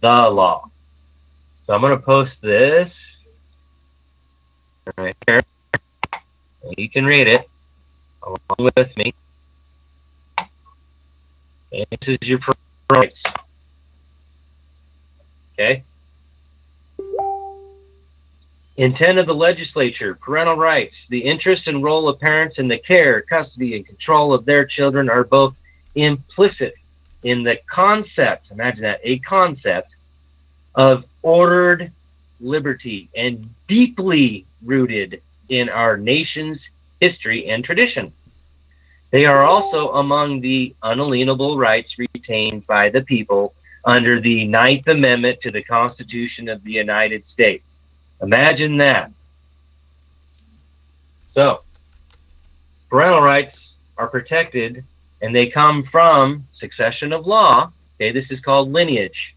The law. So I'm going to post this right here. You can read it along with me. And this is your rights. Okay? Intent of the legislature, parental rights. The interest and role of parents in the care, custody, and control of their children are both implicit in the concept, imagine that, a concept of ordered liberty and deeply rooted in our nation's history and tradition. They are also among the unalienable rights retained by the people under the Ninth Amendment to the Constitution of the United States. Imagine that. So, parental rights are protected, and they come from succession of law. Okay, this is called lineage.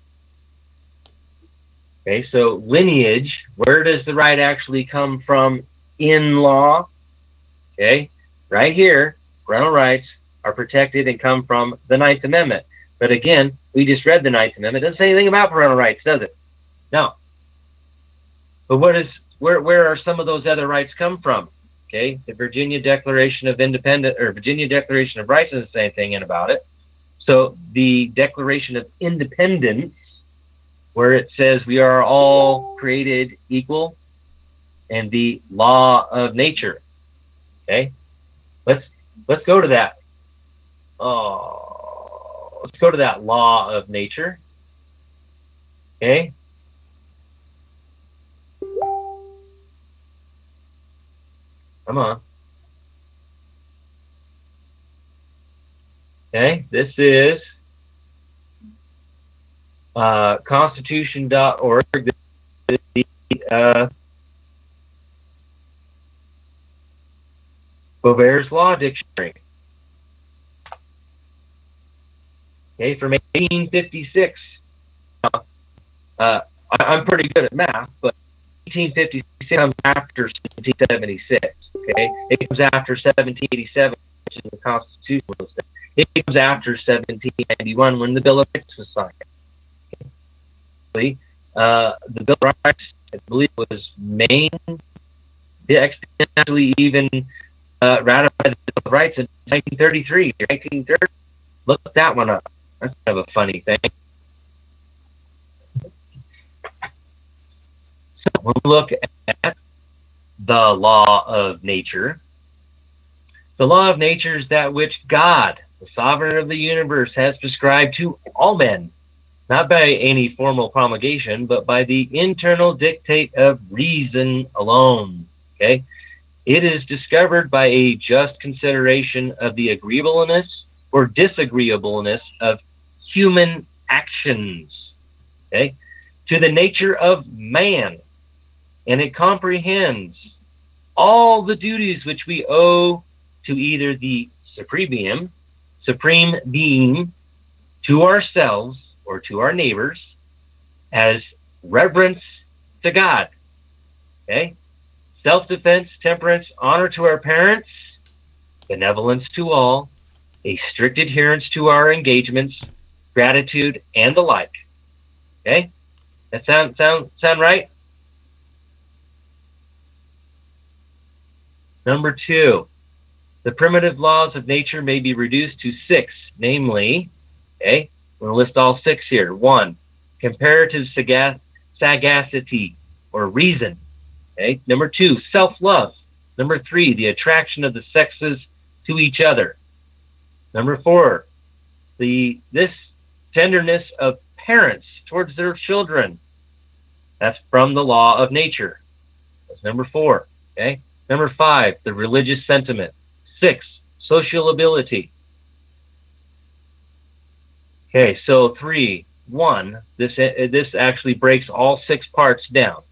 Okay, so lineage, where does the right actually come from in law? Okay, right here, parental rights are protected and come from the Ninth Amendment. But again, we just read the Ninth Amendment. It doesn't say anything about parental rights, does it? No. But where are some of those other rights come from? Okay, the Virginia Declaration of Independence, or Virginia Declaration of Rights doesn't say anything in about it. So the Declaration of Independence, where it says we are all created equal, and the law of nature. Okay, let's go to that. Let's go to that law of nature. Okay. Come on. Okay, this is constitution.org. This is the Beauvair's Law Dictionary. Okay, from 1856. I'm pretty good at math, but 1856 comes after 1776. Okay, it comes after 1787, which is the Constitution was there. It comes after 1791 when the Bill of Rights was signed. Okay. The Bill of Rights, I believe, was actually even ratified the Bill of Rights in 1933 or 1930. Look that one up. That's kind of a funny thing. So when we look at the law of nature, the law of nature is that which God, the sovereign of the universe, has prescribed to all men, not by any formal promulgation, but by the internal dictate of reason alone. Okay? It is discovered by a just consideration of the agreeableness or disagreeableness of human actions, okay, to the nature of man, and it comprehends all the duties which we owe to either the supreme being, to ourselves or to our neighbors, as reverence to God, okay, self-defense, temperance, honor to our parents, benevolence to all, a strict adherence to our engagements, gratitude, and the like. Okay? That sound right? Number 2, the primitive laws of nature may be reduced to 6, namely, okay, we're going to list all 6 here. 1, comparative sagacity or reason. Okay. Number 2, self-love. Number 3, the attraction of the sexes to each other. Number 4, this tenderness of parents towards their children. That's from the law of nature. That's number 4. Okay. Number 5, the religious sentiment. 6, social ability. Okay, so 3, 1. This actually breaks all 6 parts down.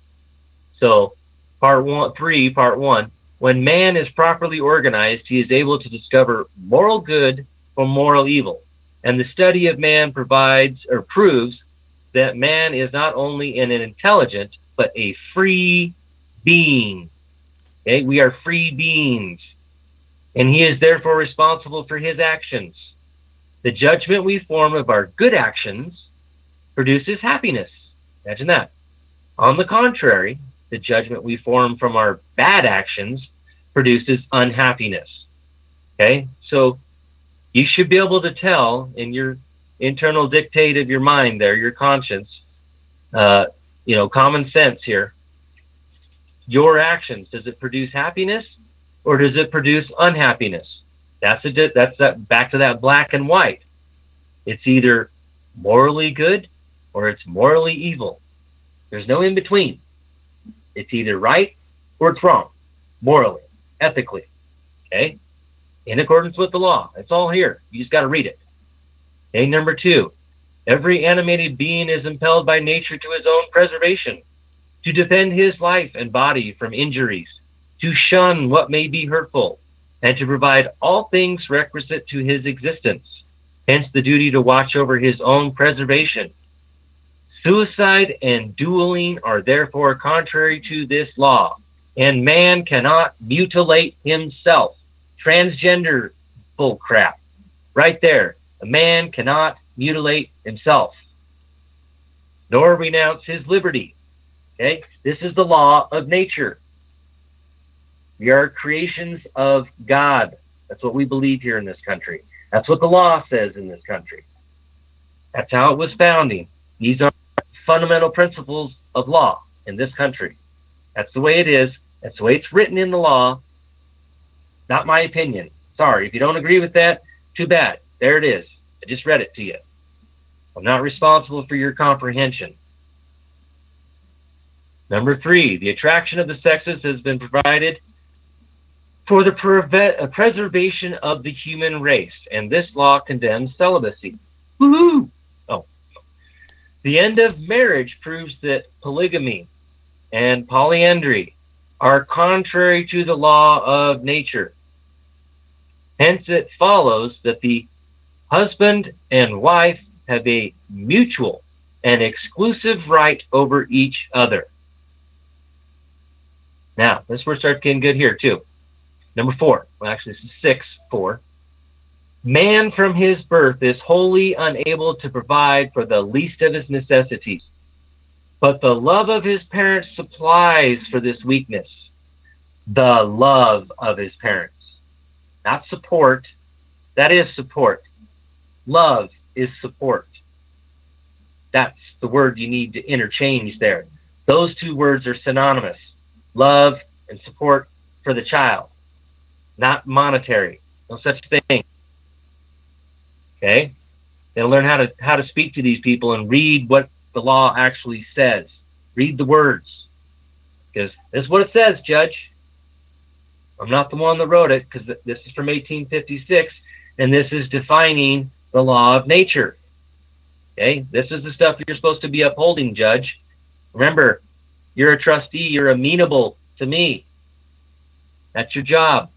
So part 1. When man is properly organized, he is able to discover moral good from moral evil. And the study of man proves that man is not only an intelligent, but a free being. Okay? We are free beings. And he is therefore responsible for his actions. The judgment we form of our good actions produces happiness. Imagine that. On the contrary, the judgment we form from our bad actions produces unhappiness. Okay? So you should be able to tell in your internal dictate of your mind there, your conscience, common sense here, your actions, does it produce happiness or does it produce unhappiness? That's back to that black and white. It's either morally good or it's morally evil. There's no in between. It's either right or it's wrong, morally, ethically. Okay? In accordance with the law. It's all here. You just got to read it. Okay, number 2. Every animated being is impelled by nature to his own preservation, to defend his life and body from injuries, to shun what may be hurtful, and to provide all things requisite to his existence. Hence the duty to watch over his own preservation. Suicide and dueling are therefore contrary to this law, and man cannot mutilate himself. Transgender bullcrap. Right there. A man cannot mutilate himself, nor renounce his liberty. Okay? This is the law of nature. We are creations of God. That's what we believe here in this country. That's what the law says in this country. That's how it was founding. These are fundamental principles of law in this country. That's the way it is. That's the way it's written in the law. Not my opinion. Sorry. If you don't agree with that, too bad. There it is. I just read it to you. I'm not responsible for your comprehension. Number 3, the attraction of the sexes has been provided for the preservation of the human race, and this law condemns celibacy. Woohoo! Oh. The end of marriage proves that polygamy and polyandry are contrary to the law of nature. Hence it follows that the husband and wife have a mutual and exclusive right over each other. Now, this word starts getting good here too. Number 4. Well, actually, this is 6, 4. Man from his birth is wholly unable to provide for the least of his necessities, but the love of his parents supplies for this weakness. The love of his parents. Not support. That is support. Love is support. That's the word you need to interchange there. Those 2 words are synonymous. Love and support for the child. Not monetary. No such thing. Okay? They'll learn how to speak to these people and read what the law actually says. Read the words. Because this is what it says, Judge. I'm not the one that wrote it, because this is from 1856, and this is defining the law of nature. Okay? This is the stuff you're supposed to be upholding, Judge. Remember, you're a trustee. You're amenable to me. That's your job.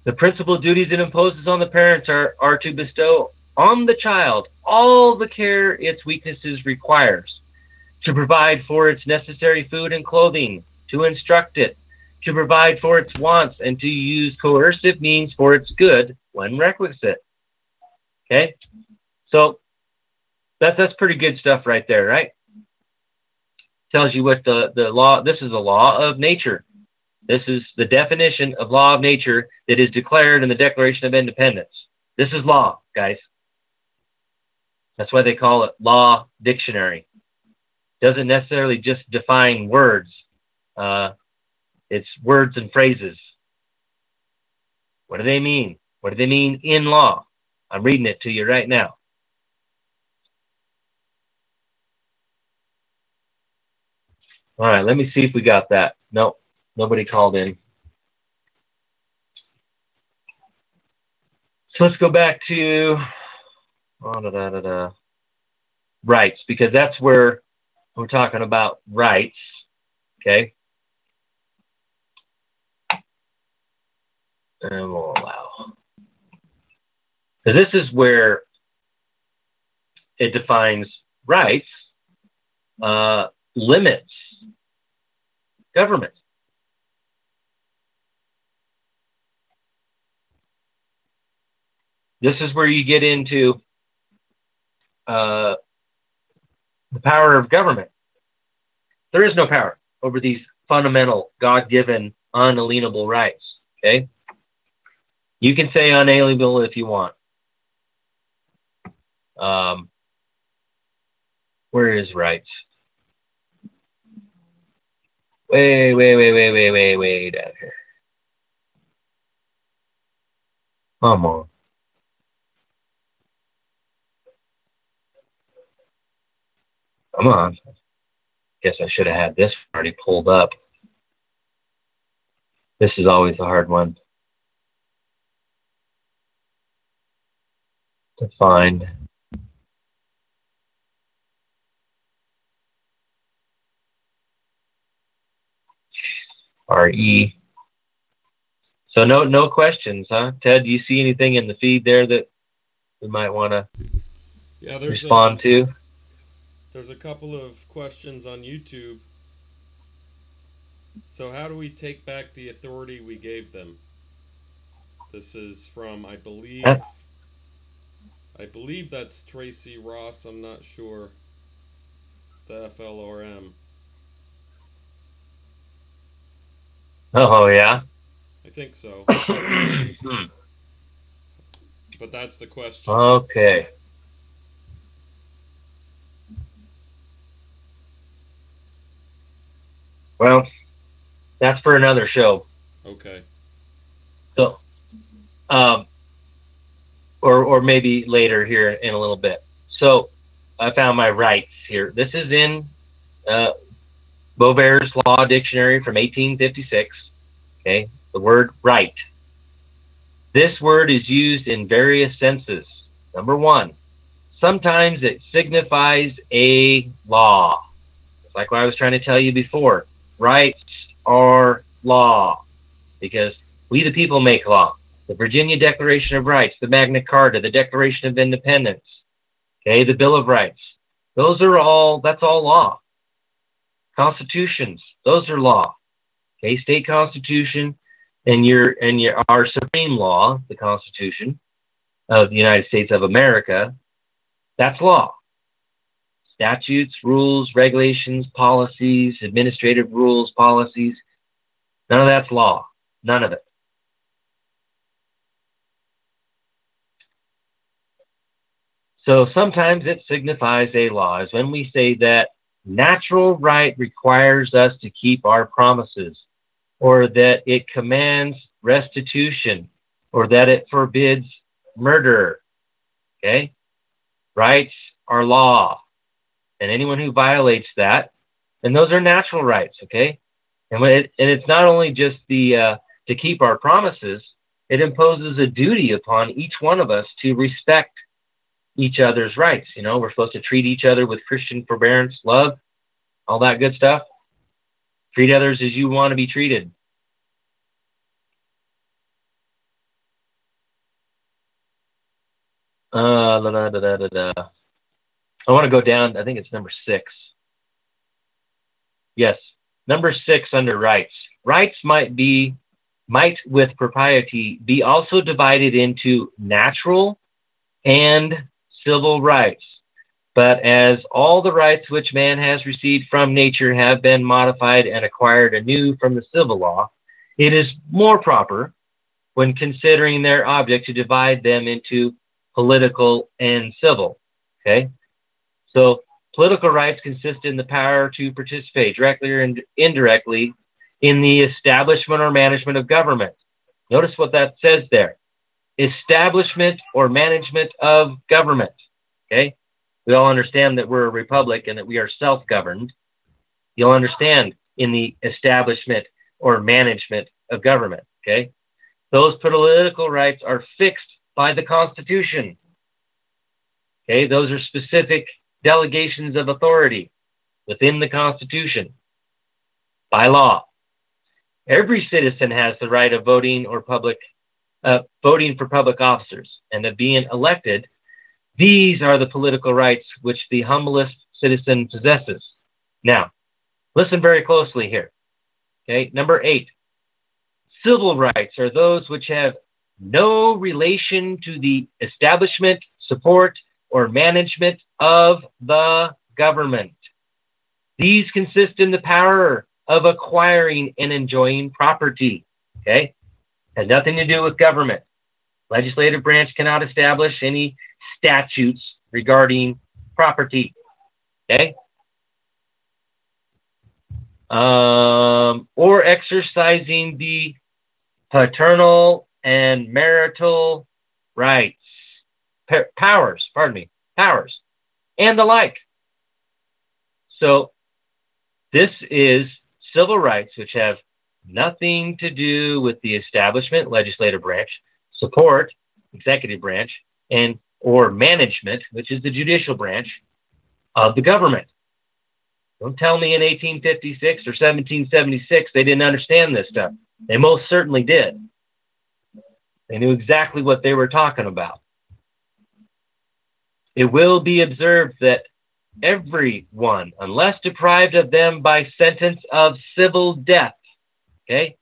The principal duties it imposes on the parents are to bestow on the child all the care its weaknesses requires, to provide for its necessary food and clothing, to instruct it, to provide for its wants, and to use coercive means for its good when requisite. Okay? So that's pretty good stuff right there, right? Tells you what the law, this is the law of nature. This is the definition of law of nature that is declared in the Declaration of Independence. This is law, guys. That's why they call it law dictionary. Doesn't necessarily just define words. It's words and phrases. What do they mean? What do they mean in law? I'm reading it to you right now. All right, let me see if we got that. Nope, nobody called in. So let's go back to rights, because that's where we're talking about rights, okay? And we'll allow. So this is where it defines rights, limits government. This is where you get into the power of government. There is no power over these fundamental, God-given, unalienable rights, okay? You can say unalienable if you want. Where is rights? Way down here. Come on. Come on. Guess I should have had this already pulled up. This is always a hard one to find. RE. So no questions, huh? Ted, do you see anything in the feed there that we might want to respond to? There's a couple of questions on YouTube. So how do we take back the authority we gave them? This is from, I believe that's Tracy Ross. I'm not sure. The FLRM. Oh, yeah? I think so. But that's the question. Okay. Well, that's for another show. Okay. So, or maybe later here in a little bit. So, I found my rights here. This is in Beauvair's Law Dictionary from 1856. Okay, the word right. This word is used in various senses. Number one, sometimes it signifies a law. It's like what I was trying to tell you before. Rights are law because we the people make law. The Virginia Declaration of Rights, the Magna Carta, the Declaration of Independence, okay, the Bill of Rights. That's all law. Constitutions, those are law. Okay, state constitution and our supreme law, the Constitution of the United States of America, that's law. Statutes, rules, regulations, policies, administrative rules, policies, none of that's law. None of it. So sometimes it signifies a law, is when we say that natural right requires us to keep our promises, or that it commands restitution, or that it forbids murder. Okay? Rights are law. And anyone who violates that, and those are natural rights, okay? And it's not only just to keep our promises, it imposes a duty upon each one of us to respect each other's rights. You know, we're supposed to treat each other with Christian forbearance, love, all that good stuff. Treat others as you want to be treated. I want to go down, I think it's number 6. Yes, number 6 under rights. Rights might with propriety be also divided into natural and civil rights. But as all the rights which man has received from nature have been modified and acquired anew from the civil law, it is more proper, when considering their object, to divide them into political and civil. Okay? So political rights consist in the power to participate directly or indirectly in the establishment or management of government. Notice what that says there. Establishment or management of government. Okay? We all understand that we're a republic and that we are self-governed. You'll understand in the establishment or management of government. Okay? Those political rights are fixed by the Constitution. Okay? Those are specific delegations of authority within the Constitution by law. Every citizen has the right of voting for public officers and of being elected. These are the political rights which the humblest citizen possesses. Now, listen very closely here. Okay, number 8. Civil rights are those which have no relation to the establishment, support, or management of the government. These consist in the power of acquiring and enjoying property. Okay? Has nothing to do with government. Legislative branch cannot establish any statutes regarding property. Okay? Or exercising the paternal and marital rights. Powers, and the like. So this is civil rights which have nothing to do with the establishment, legislative branch, support, executive branch, and or management, which is the judicial branch of the government. Don't tell me in 1856 or 1776 they didn't understand this stuff. They most certainly did. They knew exactly what they were talking about. It will be observed that everyone, unless deprived of them by sentence of civil death, okay,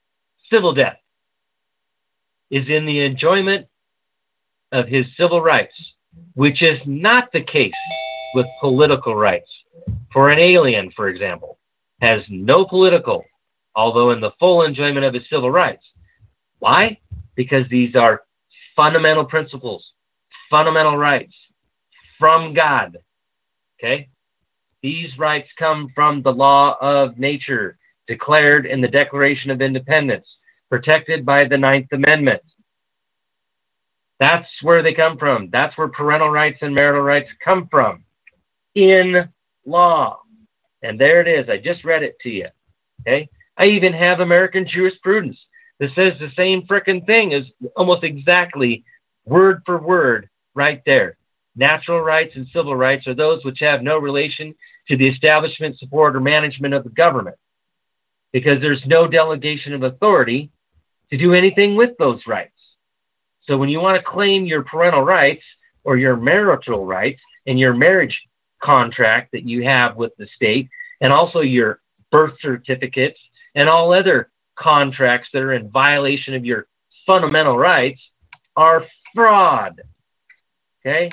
civil death, is in the enjoyment of his civil rights, which is not the case with political rights. For an alien, for example, has no political, although in the full enjoyment of his civil rights. Why? Because these are fundamental principles, fundamental rights from God. Okay? These rights come from the law of nature, declared in the Declaration of Independence, protected by the 9th Amendment. That's where they come from. That's where parental rights and marital rights come from. In law. And there it is. I just read it to you. Okay? I even have American jurisprudence that says the same frickin' thing as almost exactly word for word right there. Natural rights and civil rights are those which have no relation to the establishment, support, or management of the government, because there's no delegation of authority to do anything with those rights. So when you want to claim your parental rights or your marital rights and your marriage contract that you have with the state, and also your birth certificates and all other contracts that are in violation of your fundamental rights, are fraud. Okay?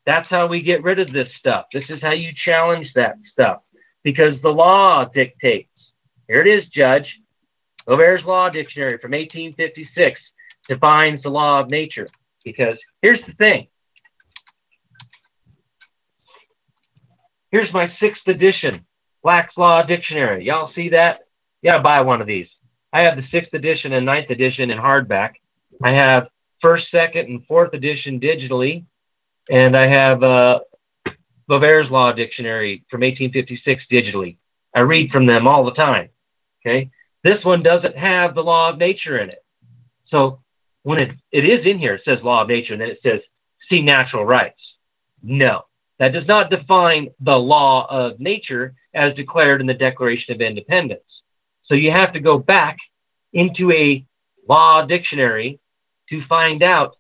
That's how we get rid of this stuff. This is how you challenge that stuff, because the law dictates. Here it is, Judge. Beauvair's Law Dictionary from 1856 defines the law of nature. Because here's the thing. Here's my 6th edition Black's Law Dictionary. Y'all see that? You gotta buy one of these. I have the 6th edition and 9th edition in hardback. I have 1st, 2nd, and 4th edition digitally. And I have Beauvair's Law Dictionary from 1856 digitally. I read from them all the time. Okay? This one doesn't have the law of nature in it. So when it is in here, it says law of nature, and then it says see natural rights. No. That does not define the law of nature as declared in the Declaration of Independence. So you have to go back into a law dictionary to find out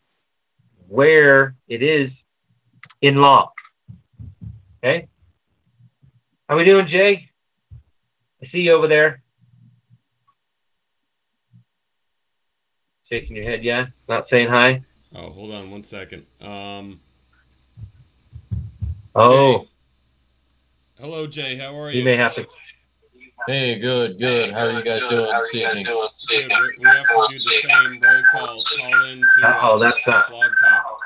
where it is in law. Okay? How we doing, Jay? I see you over there. Shaking your head, yeah? Not saying hi? Oh, hold on one second. Oh. Jay. Hello, Jay. How are You may have to... Hey, good. How are you guys doing this evening? Good. We have to do the same roll call. Call in to that's not... Blog Talk.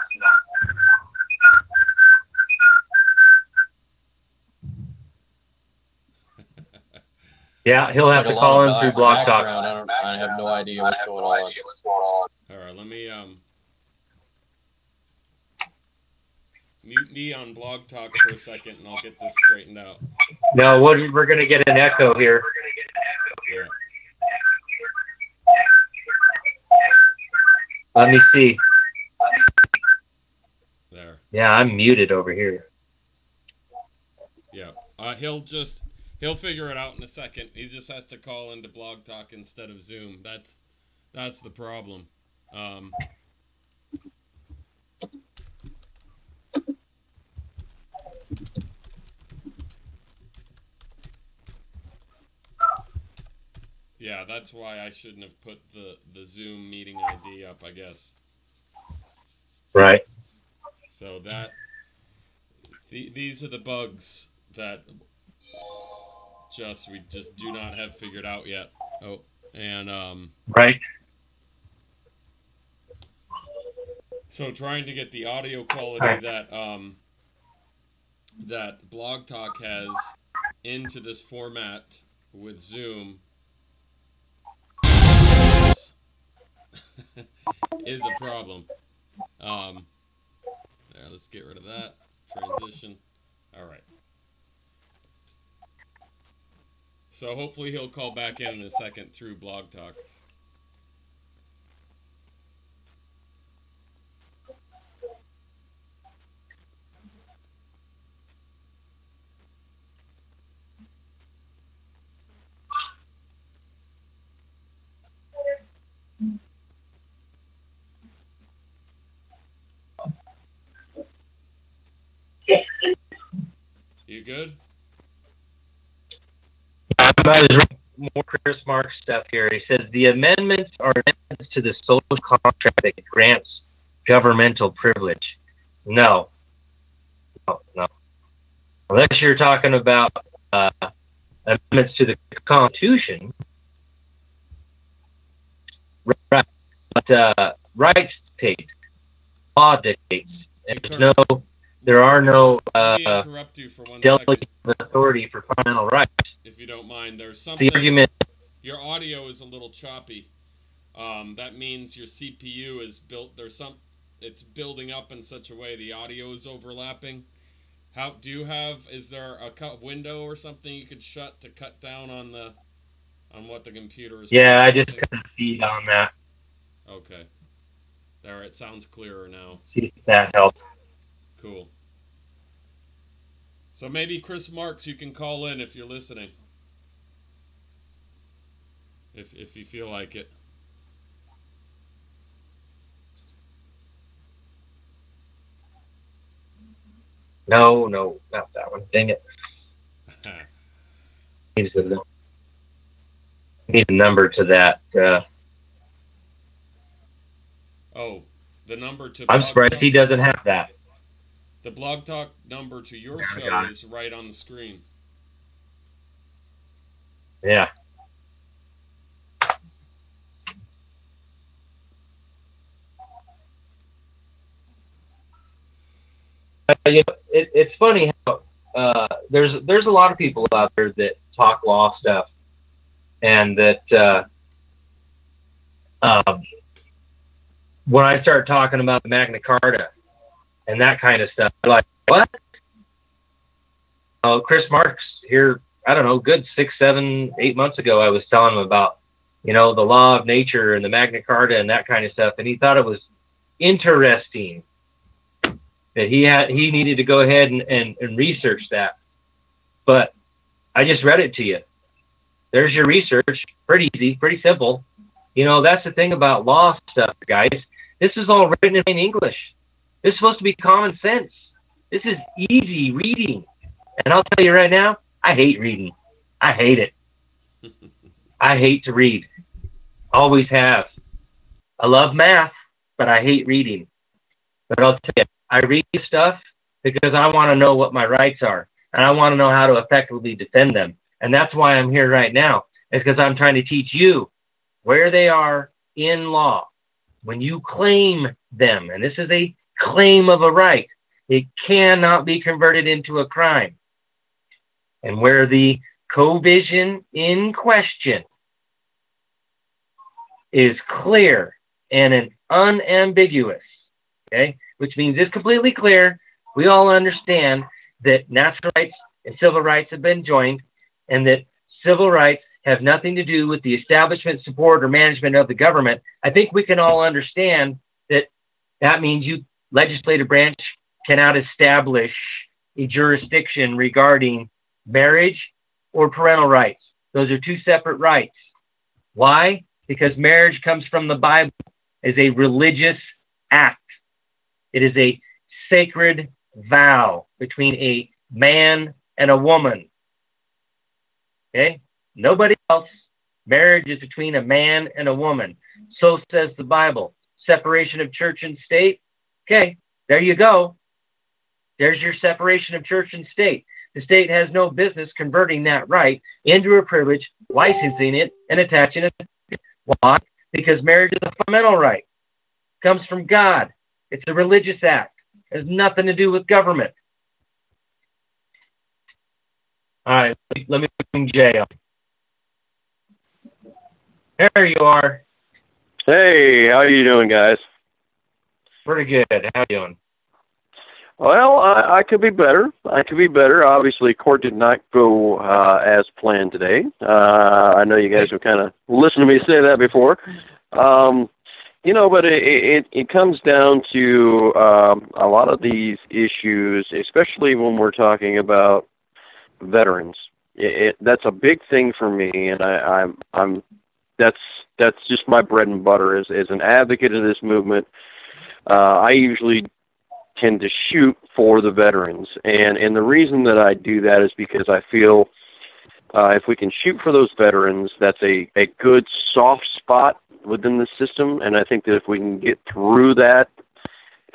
Yeah, he'll have Like to a call lot in of through Blog Talk. background. I have no idea what's going on. All right, let me mute me on Blog Talk for a second, and I'll get this straightened out. No, we're going to get an echo here. Yeah. Let me see. There. Yeah, I'm muted over here. Yeah. He'll figure it out in a second. He just has to call into Blog Talk instead of Zoom. That's the problem. Yeah, that's why I shouldn't have put the Zoom meeting ID up, I guess. Right. So these are the bugs that we just do not have figured out yet. Oh, and right. So trying to get the audio quality that Blog Talk has into this format with Zoom is a problem. There, let's get rid of that. Transition. All right. So hopefully he'll call back in a second through Blog Talk. You good? I was reading more Chris Marks stuff here. He says the amendments are amendments to the social contract that grants governmental privilege. No. Unless you're talking about amendments to the Constitution, right? But rights dictate, law dictates, and there are no Let me interrupt you for 1 delegated second, authority for fundamental rights. if you don't mind. There's something. The argument. Your audio is a little choppy. That means your CPU is built. It's building up in such a way the audio is overlapping. Is there a window or something you could shut to cut down on what the computer is? Yeah, I just cut the feed on that. Okay. There, it sounds clearer now. See if that helps. Cool. So maybe Chris Marks, you can call in if you're listening. If you feel like it. No, not that one. Dang it. Need a number to that. Oh, the number to. I'm surprised he doesn't have that. The Blog Talk number to your show is right on the screen. Yeah. It's funny how there's a lot of people out there that talk law stuff, and that when I start talking about Magna Carta and that kind of stuff, they're like, what? Chris Marks here, I don't know, good 6, 7, 8 months ago, I was telling him about, the law of nature and the Magna Carta and that kind of stuff, and he thought it was interesting that he needed to go ahead and research that. But I just read it to you. There's your research. Pretty easy, pretty simple. That's the thing about law stuff, guys. This is all written in plain English. This is supposed to be common sense. This is easy reading. And I'll tell you right now, I hate reading. I hate it. I hate to read. Always have. I love math, but I hate reading. But I'll tell you, I read stuff because I want to know what my rights are, and I want to know how to effectively defend them. And that's why I'm here right now, is because I'm trying to teach you where they are in law. When you claim them, and this is a claim of a right, it cannot be converted into a crime. And where the covision in question is clear and unambiguous, okay? Which means it's completely clear. We all understand that natural rights and civil rights have been joined, and that civil rights have nothing to do with the establishment, support, or management of the government. I think we can all understand that that means you, legislative branch, cannot establish a jurisdiction regarding marriage or parental rights. Those are two separate rights. Why? Because marriage comes from the Bible as a religious act. It is a sacred vow between a man and a woman. Okay? Nobody else. Marriage is between a man and a woman. So says the Bible. Separation of church and state. Okay, there you go. There's your separation of church and state. The state has no business converting that right into a privilege, licensing it, and attaching it. Why? Because marriage is a fundamental right. It comes from God. It's a religious act. It has nothing to do with government. All right, let me bring Jay up. There you are. Hey, how you doing, guys? Pretty good. How you doing? Well, I could be better. I could be better. Obviously, court did not go as planned today. I know you guys have kind of listened to me say that before. You know, but it comes down to a lot of these issues, especially when we're talking about veterans. That's a big thing for me, and I'm that's just my bread and butter as an advocate of this movement. I usually tend to shoot for the veterans, and the reason that I do that is because I feel if we can shoot for those veterans, that's a good soft spot within the system, and I think that if we can get through that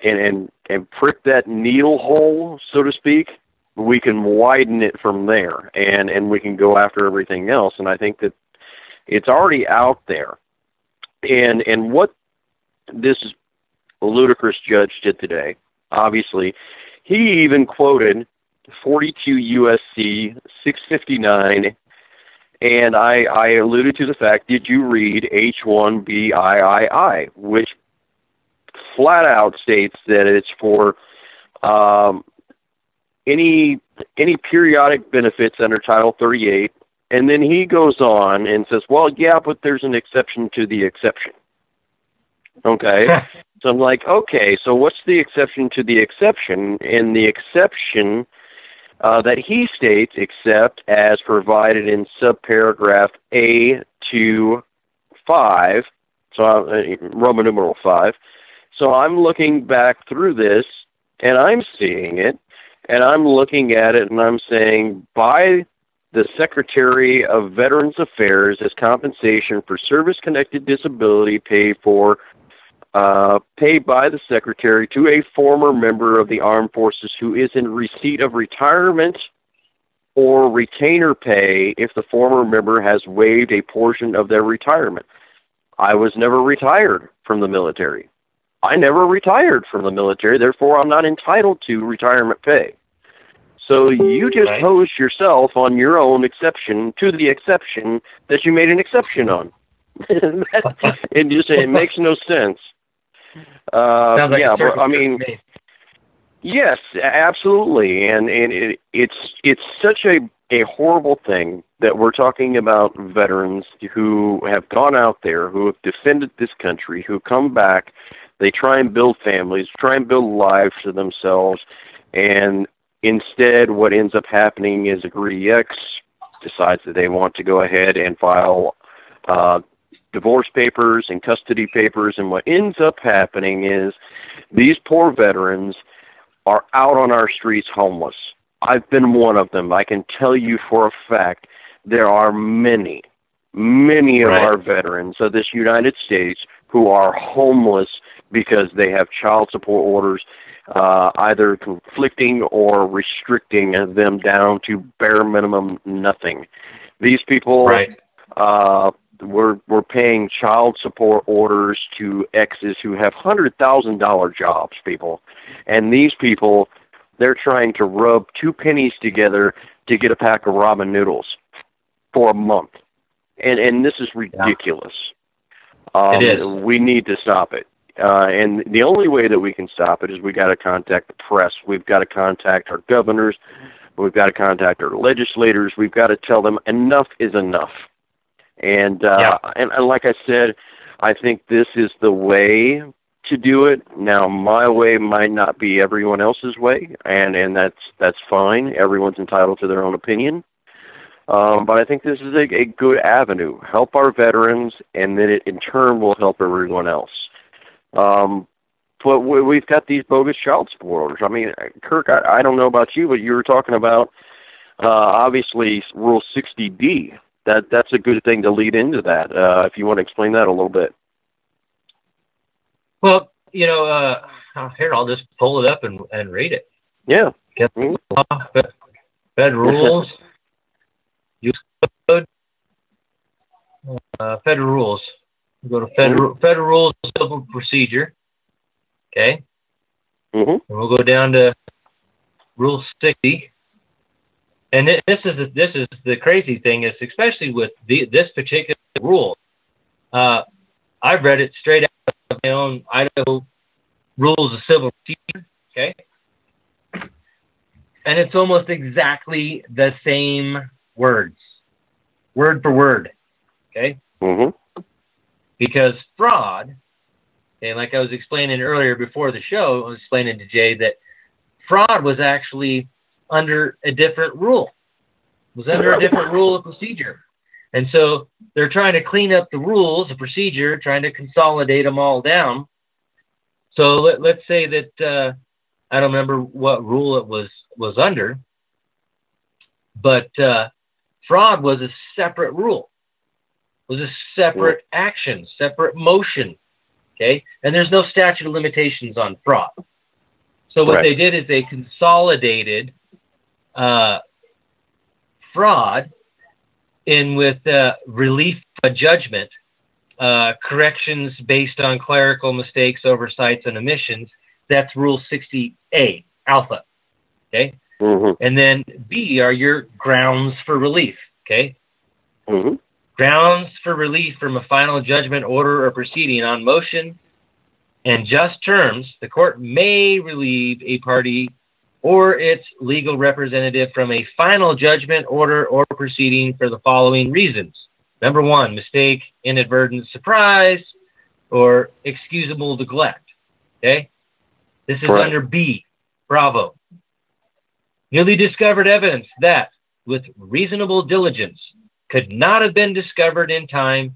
and prick that needle hole, so to speak, we can widen it from there, and we can go after everything else. And I think that it's already out there. And what this ludicrous judge did today, obviously, he even quoted 42 USC 659, and I alluded to the fact, did you read H1BIII, which flat out states that it's for any periodic benefits under Title 38, and then he goes on and says, well, yeah, but there's an exception to the exception. Okay, so I'm like, okay, so what's the exception to the exception? And the exception that he states, except as provided in subparagraph A to 5, so Roman numeral 5. So I'm looking back through this, and I'm seeing it, and I'm looking at it, and I'm saying, by the Secretary of Veterans Affairs as compensation for service-connected disability paid by the Secretary to a former member of the Armed Forces who is in receipt of retirement or retainer pay if the former member has waived a portion of their retirement. I was never retired from the military. I never retired from the military, therefore I'm not entitled to retirement pay. So you just pose yourself on your own exception to the exception that you made an exception on. It makes no sense. Sounds like but I mean, yes, absolutely, and it's such a horrible thing that we're talking about veterans who have gone out there, who have defended this country, who come back, they try and build families, try and build lives for themselves, and instead what ends up happening is Degree X decides that they want to go ahead and file divorce papers and custody papers, and what ends up happening is these poor veterans are out on our streets homeless. I've been one of them. I can tell you for a fact there are many of our veterans of this United States who are homeless because they have child support orders either conflicting or restricting them down to bare minimum nothing. These people we're paying child support orders to exes who have $100,000 jobs, people. And these people, they're trying to rub 2 pennies together to get a pack of ramen noodles. for a month. And this is ridiculous. It is. We need to stop it. And the only way that we can stop it is we got to contact the press. We've got to contact our governors. We've got to contact our legislators. We've got to tell them enough is enough. And like I said, I think this is the way to do it. Now, my way might not be everyone else's way, and that's fine. Everyone's entitled to their own opinion. But I think this is a good avenue. Help our veterans, and then it in turn will help everyone else. But we've got these bogus child support orders. I mean, Kirk, I don't know about you, but you were talking about obviously Rule 60B. That's a good thing to lead into that. If you want to explain that a little bit. Well, here, I'll just pull it up and read it. Yeah. Fed rules. Use code. Federal rules. We go to federal rules of civil procedure. Okay. Mm-hmm. And we'll go down to Rule 60. And this is the crazy thing is, especially with this particular rule. I've read it straight out of my own Idaho Rules of Civil Procedure. Okay. And it's almost exactly the same words, word for word. Okay. Mm-hmm. Because fraud, and like I was explaining earlier before the show, I was explaining to Jay that fraud was actually under a different rule. It was under a different rule of procedure. And so they're trying to clean up the rules of procedure, trying to consolidate them all down. So let's say that, I don't remember what rule it was under, but fraud was a separate rule, was a separate action, separate motion. Okay. And there's no statute of limitations on fraud. So what they did is they consolidated fraud in with relief judgment, corrections based on clerical mistakes, oversights, and omissions. That's Rule 60A, alpha. Okay. Mm-hmm. And then B are your grounds for relief. Okay. Mm-hmm. Grounds for relief from a final judgment, order, or proceeding on motion and just terms, the court may relieve a party or its legal representative from a final judgment, order, or proceeding for the following reasons. Number 1, mistake, inadvertent surprise, or excusable neglect. Okay? This is under B, Bravo. Newly discovered evidence that, with reasonable diligence, could not have been discovered in time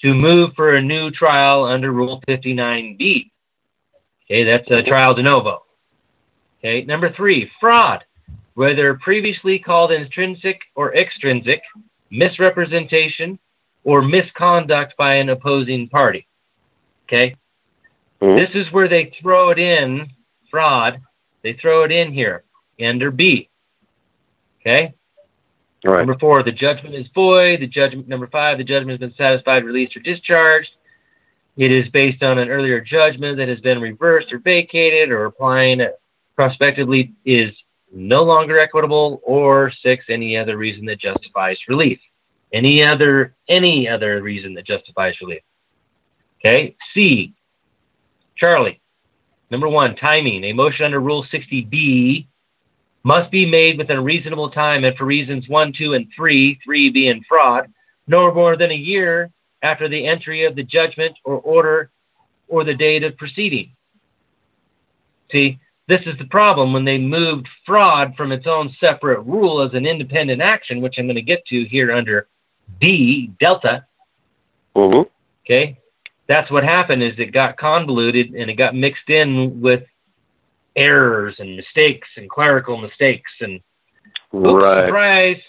to move for a new trial under Rule 59B. Okay, that's a trial de novo. Okay, number 3, fraud, whether previously called intrinsic or extrinsic, misrepresentation, or misconduct by an opposing party. Okay, this is where they throw it in, fraud, they throw it in here, under B. Okay? Right. Number 4, the judgment is void. Number 5, the judgment has been satisfied, released, or discharged. It is based on an earlier judgment that has been reversed or vacated, or applying it prospectively is no longer equitable. Or 6, any other reason that justifies relief. Any other reason that justifies relief. Okay. C, Charlie. Number 1, timing. A motion under Rule 60B must be made within a reasonable time and for reasons 1, 2, and 3, 3 being fraud, no more than a year after the entry of the judgment or order or the date of proceeding. See, this is the problem when they moved fraud from its own separate rule as an independent action, which I'm going to get to here under D, Delta. Mm-hmm. Okay? That's what happened is it got convoluted and it got mixed in with errors and mistakes and clerical mistakes and surprise.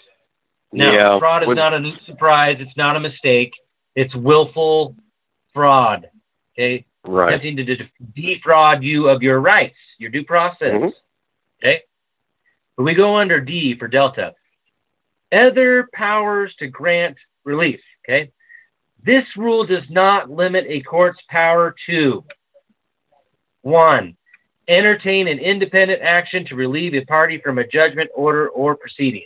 No, fraud is not a surprise. It's not a mistake. It's willful fraud. Okay? Right. Attempting to defraud you of your rights, your due process. Mm-hmm. Okay? But we go under D for Delta. Other powers to grant relief. Okay? This rule does not limit a court's power to 1, entertain an independent action to relieve a party from a judgment, order, or proceeding.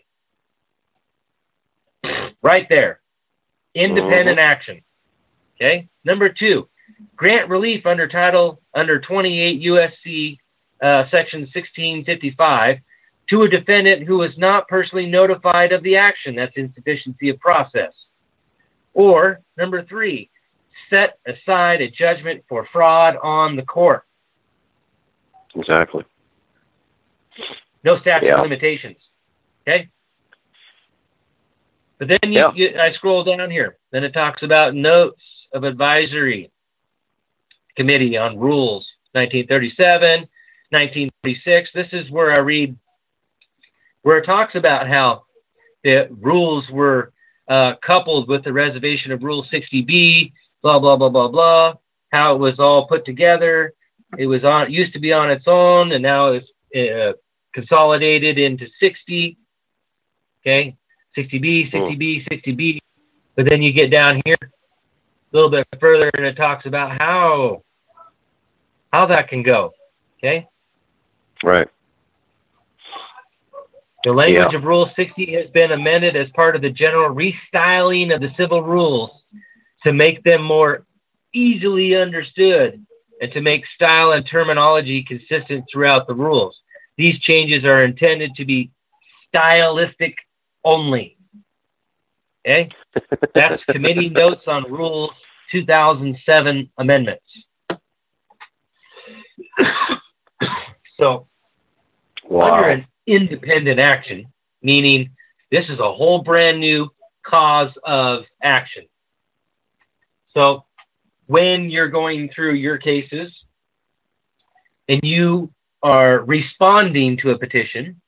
Right there. Independent action. Okay? Number 2, grant relief under 28 U.S.C. Section 1655 to a defendant who is not personally notified of the action. That's insufficiency of process. Or, number 3, set aside a judgment for fraud on the court. Exactly. No statute of limitations. Okay? But then I scroll down here. Then it talks about notes of advisory committee on rules, 1937, 1936. This is where I read, where it talks about how the rules were coupled with the reservation of Rule 60B, blah, blah, blah, blah, blah, how it was all put together. It used to be on its own, and now it's consolidated into 60. Okay? 60B, 60B, 60B. But then you get down here a little bit further, and it talks about how that can go. Okay? Right. The language of Rule 60 has been amended as part of the general restyling of the civil rules to make them more easily understood and to make style and terminology consistent throughout the rules. These changes are intended to be stylistic only. Okay? That's committee notes on Rules 2007 amendments. So, under an independent action, meaning this is a whole brand new cause of action. So, when you're going through your cases and you are responding to a petition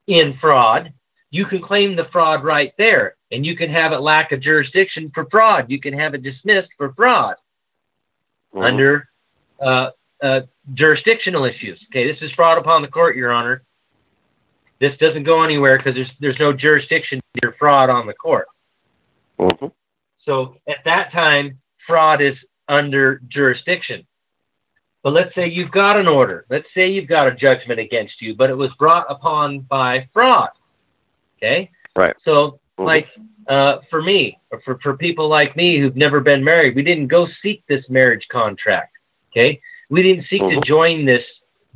in fraud, you can claim the fraud right there, and you can have it lack of jurisdiction for fraud. You can have it dismissed for fraud under jurisdictional issues. Okay, this is fraud upon the court, Your Honor. This doesn't go anywhere because there's no jurisdiction to your fraud on the court. So at that time, fraud is under jurisdiction. But let's say you've got an order. Let's say you've got a judgment against you, but it was brought upon by fraud. Okay? Right. So, like, for me, or for people like me who've never been married, we didn't go seek this marriage contract. Okay? We didn't seek to join this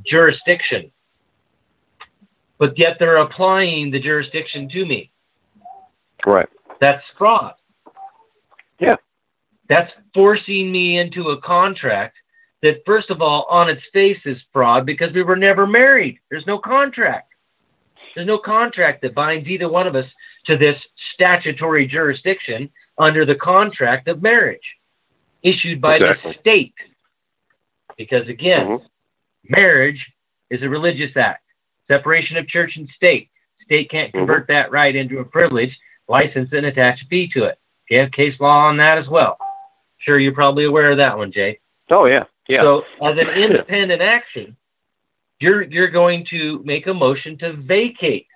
jurisdiction. But yet they're applying the jurisdiction to me. Right. That's fraud. Yeah. That's forcing me into a contract that, first of all, on its face is fraud because we were never married. There's no contract. There's no contract that binds either one of us to this statutory jurisdiction under the contract of marriage issued by the state. Because, again, marriage is a religious act. Separation of church and state. State can't convert that right into a privilege, license, and attach a fee to it. You have case law on that as well. Sure, you're probably aware of that one, Jay. Oh, yeah. Yeah. So, as an independent action, you're going to make a motion to vacate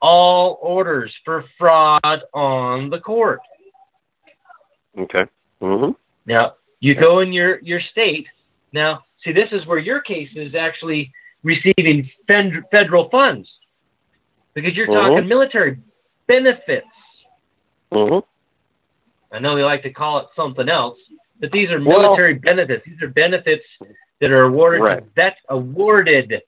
all orders for fraud on the court. Okay. Now, you go in your state. Now, see, this is where your case is actually receiving federal funds because you're talking military benefits. I know they like to call it something else, but these are military benefits. These are benefits that are awarded awarded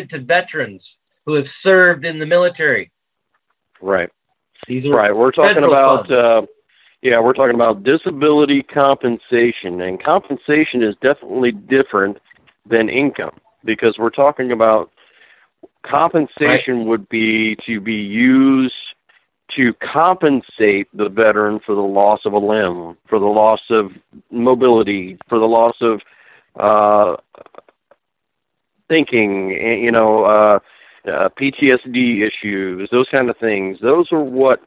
to veterans who have served in the military. Right. These are We're talking about we're talking about disability compensation, and compensation is definitely different than income because we're talking about compensation would be to be used to compensate the veteran for the loss of a limb, for the loss of mobility, for the loss of thinking, PTSD issues, those kind of things. Those are what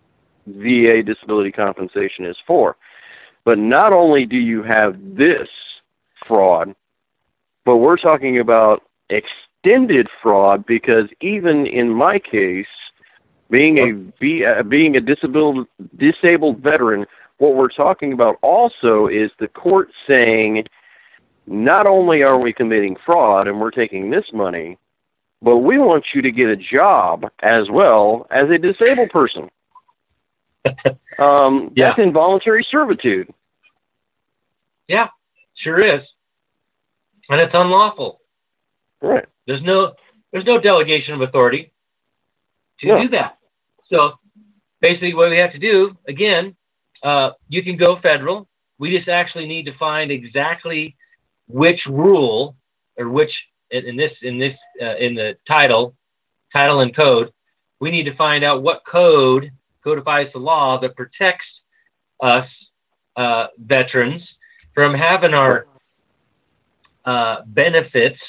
VA disability compensation is for. But not only do you have this fraud, but we're talking about extended fraud because even in my case, being a disabled veteran, what we're talking about also is the court saying, not only are we committing fraud and we're taking this money, but we want you to get a job as well as a disabled person. That's involuntary servitude. Yeah, sure is. And it's unlawful. Right. There's no delegation of authority to do that. So basically what we have to do, again, you can go federal. We just actually need to find exactly which rule or which in the title and code. We need to find out what code codifies the law that protects us veterans from having our benefits,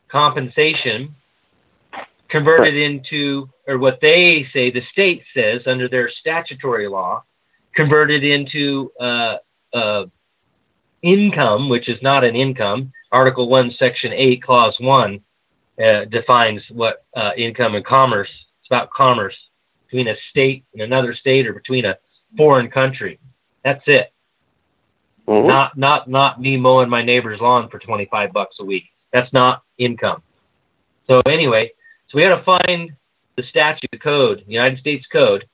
compensation converted into, or what they say, the state says under their statutory law, converted into income, which is not an income. Article 1, Section 8, Clause 1 defines what income and commerce. It's about commerce between a state and another state, or between a foreign country. That's it. Mm-hmm. Not me mowing my neighbor's lawn for $25 a week. That's not income. So anyway, so we got to find the statute, the code, the United States Code,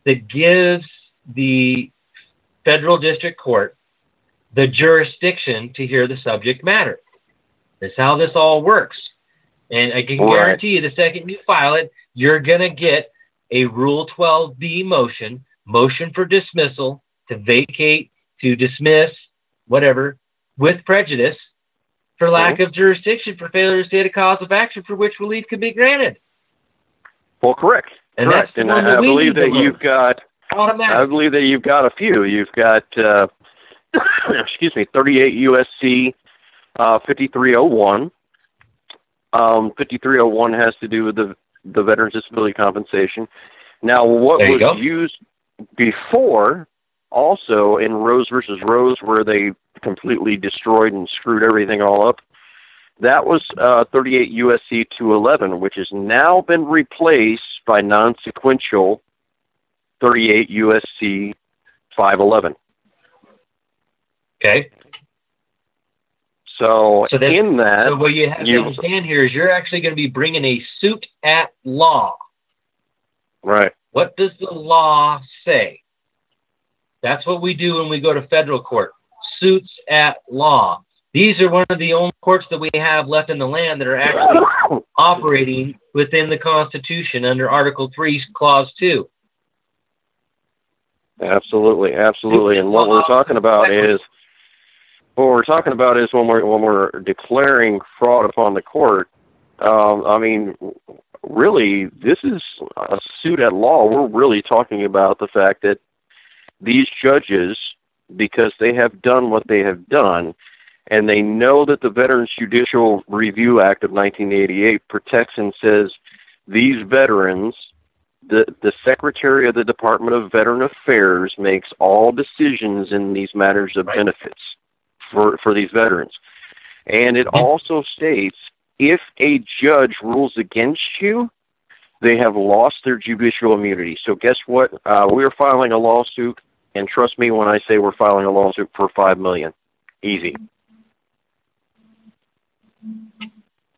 that gives the federal district court the jurisdiction to hear the subject matter. That's how this all works. And I can guarantee you, the second you file it, you're going to get a Rule 12b motion for dismissal, to vacate, to dismiss, whatever, with prejudice, for lack of jurisdiction, for failure to state a cause of action for which relief can be granted. Well, correct. And correct. That's and I believe that you've got. Automatic. I believe that you've got a few. You've got, 38 USC 5301. 5301 has to do with the Veterans Disability Compensation. Now, what was used before, also in Rose versus Rose, where they completely destroyed and screwed everything all up, that was 38 USC 211, which has now been replaced by non-sequential 38 USC 511. Okay. So in that... So what you have to understand here is you're actually going to be bringing a suit at law. Right. What does the law say? That's what we do when we go to federal court. Suits at law. These are one of the only courts that we have left in the land that are actually operating within the Constitution under Article 3, Clause 2. Absolutely. And what we're talking about is when we're declaring fraud upon the court. I mean, really, this is a suit at law. We're really talking about the fact that these judges, because they have done what they have done, and they know that the Veterans Judicial Review Act of 1988 protects and says these veterans, the Secretary of the Department of Veteran Affairs makes all decisions in these matters of benefits for these veterans. And it also states, if a judge rules against you, they have lost their judicial immunity. So guess what? We're filing a lawsuit, and trust me when I say we're filing a lawsuit for $5 million. Easy.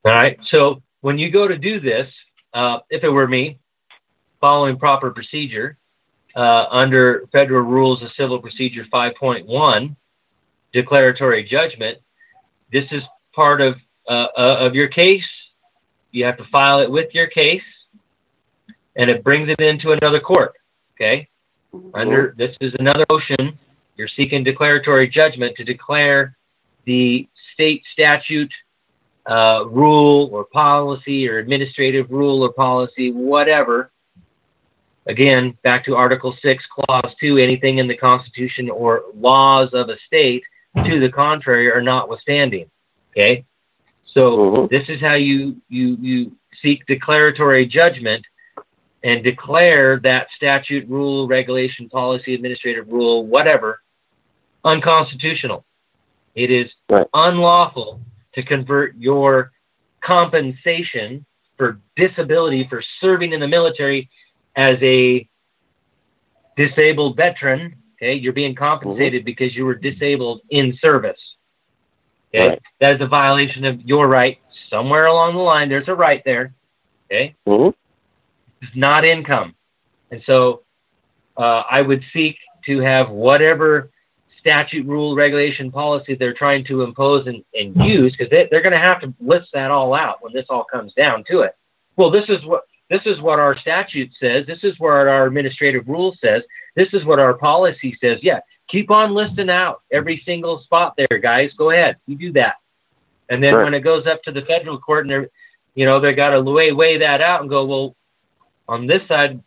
All right. So when you go to do this, if it were me, following proper procedure under Federal Rules of Civil Procedure 5.1, declaratory judgment, this is part of your case. You have to file it with your case, and it brings it into another court. Okay. This is another motion. You're seeking declaratory judgment to declare the state statute, rule or policy, or administrative rule or policy, whatever. Again, back to Article 6, Clause 2, anything in the Constitution or laws of a state to the contrary are notwithstanding. Okay? So this is how you seek declaratory judgment and declare that statute, rule, regulation, policy, administrative rule, whatever, unconstitutional. It is unlawful to convert your compensation for disability for serving in the military as a disabled veteran. Okay, you're being compensated because you were disabled in service. Okay, that is a violation of your right. Somewhere along the line, there's a right there. Okay, it's not income, and so I would seek to have whatever statute, rule, regulation, policy they're trying to impose and use, because they're going to have to list that all out when this all comes down to it. Well, this is what our statute says. This is what our administrative rule says. This is what our policy says. Yeah, keep on listing out every single spot there, guys. Go ahead, you do that. And then when it goes up to the federal court, and they got to weigh that out and go, well, on this side,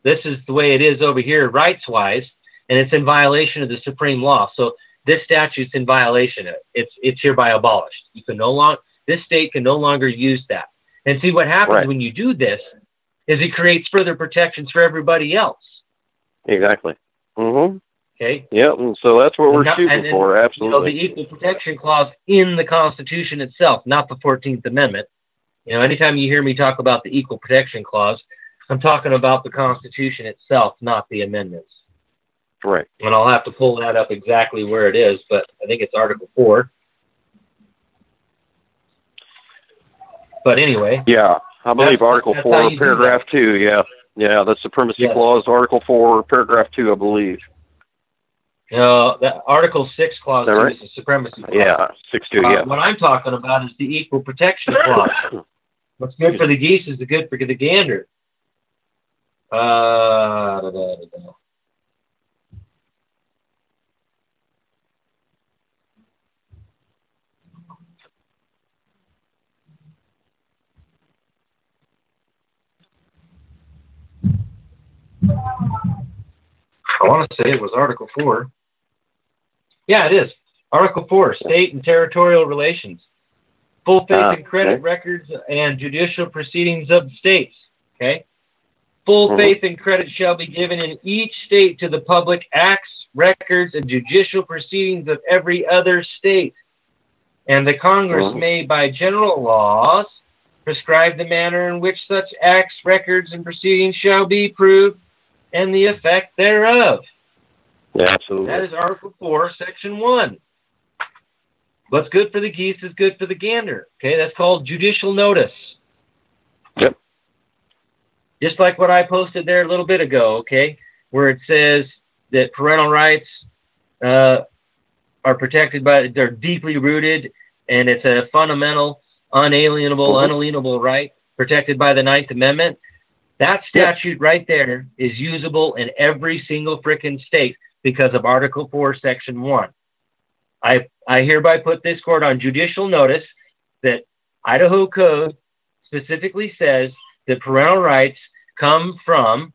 this is the way it is over here, rights-wise, and it's in violation of the supreme law. So this statute's in violation of it. It's hereby abolished. This state can no longer use that. And see what happens when you do this is it creates further protections for everybody else. Exactly. Mm-hmm. Okay. Yep. And so that's what we're shooting for. Absolutely. The Equal Protection Clause in the Constitution itself, not the 14th Amendment. Anytime you hear me talk about the Equal Protection Clause, I'm talking about the Constitution itself, not the amendments. Correct. And I'll have to pull that up exactly where it is, but I think it's Article 4. But anyway. Yeah, I believe Article 4, Paragraph 2, yeah. Yeah, the Supremacy Clause, Article 4, Paragraph 2, I believe. That Article 6 Clause is the Supremacy Clause. Yeah, 6-2, yeah. What I'm talking about is the Equal Protection Clause. What's good for the geese is good for the gander. I want to say it was Article 4. Yeah, it is. Article 4, State and Territorial Relations. Full faith and credit records and judicial proceedings of the states. Okay? Full faith and credit shall be given in each state to the public acts, records, and judicial proceedings of every other state. And the Congress may, by general laws, prescribe the manner in which such acts, records, and proceedings shall be approved and the effect thereof. Yeah, absolutely. That is Article 4, Section 1. What's good for the geese is good for the gander. Okay, that's called judicial notice. Yep. Just like what I posted there a little bit ago, okay, where it says that parental rights are protected they're deeply rooted, and it's a fundamental, unalienable right protected by the Ninth Amendment. That statute right there is usable in every single frickin' state because of Article 4, Section 1. I hereby put this court on judicial notice that Idaho Code specifically says that parental rights come from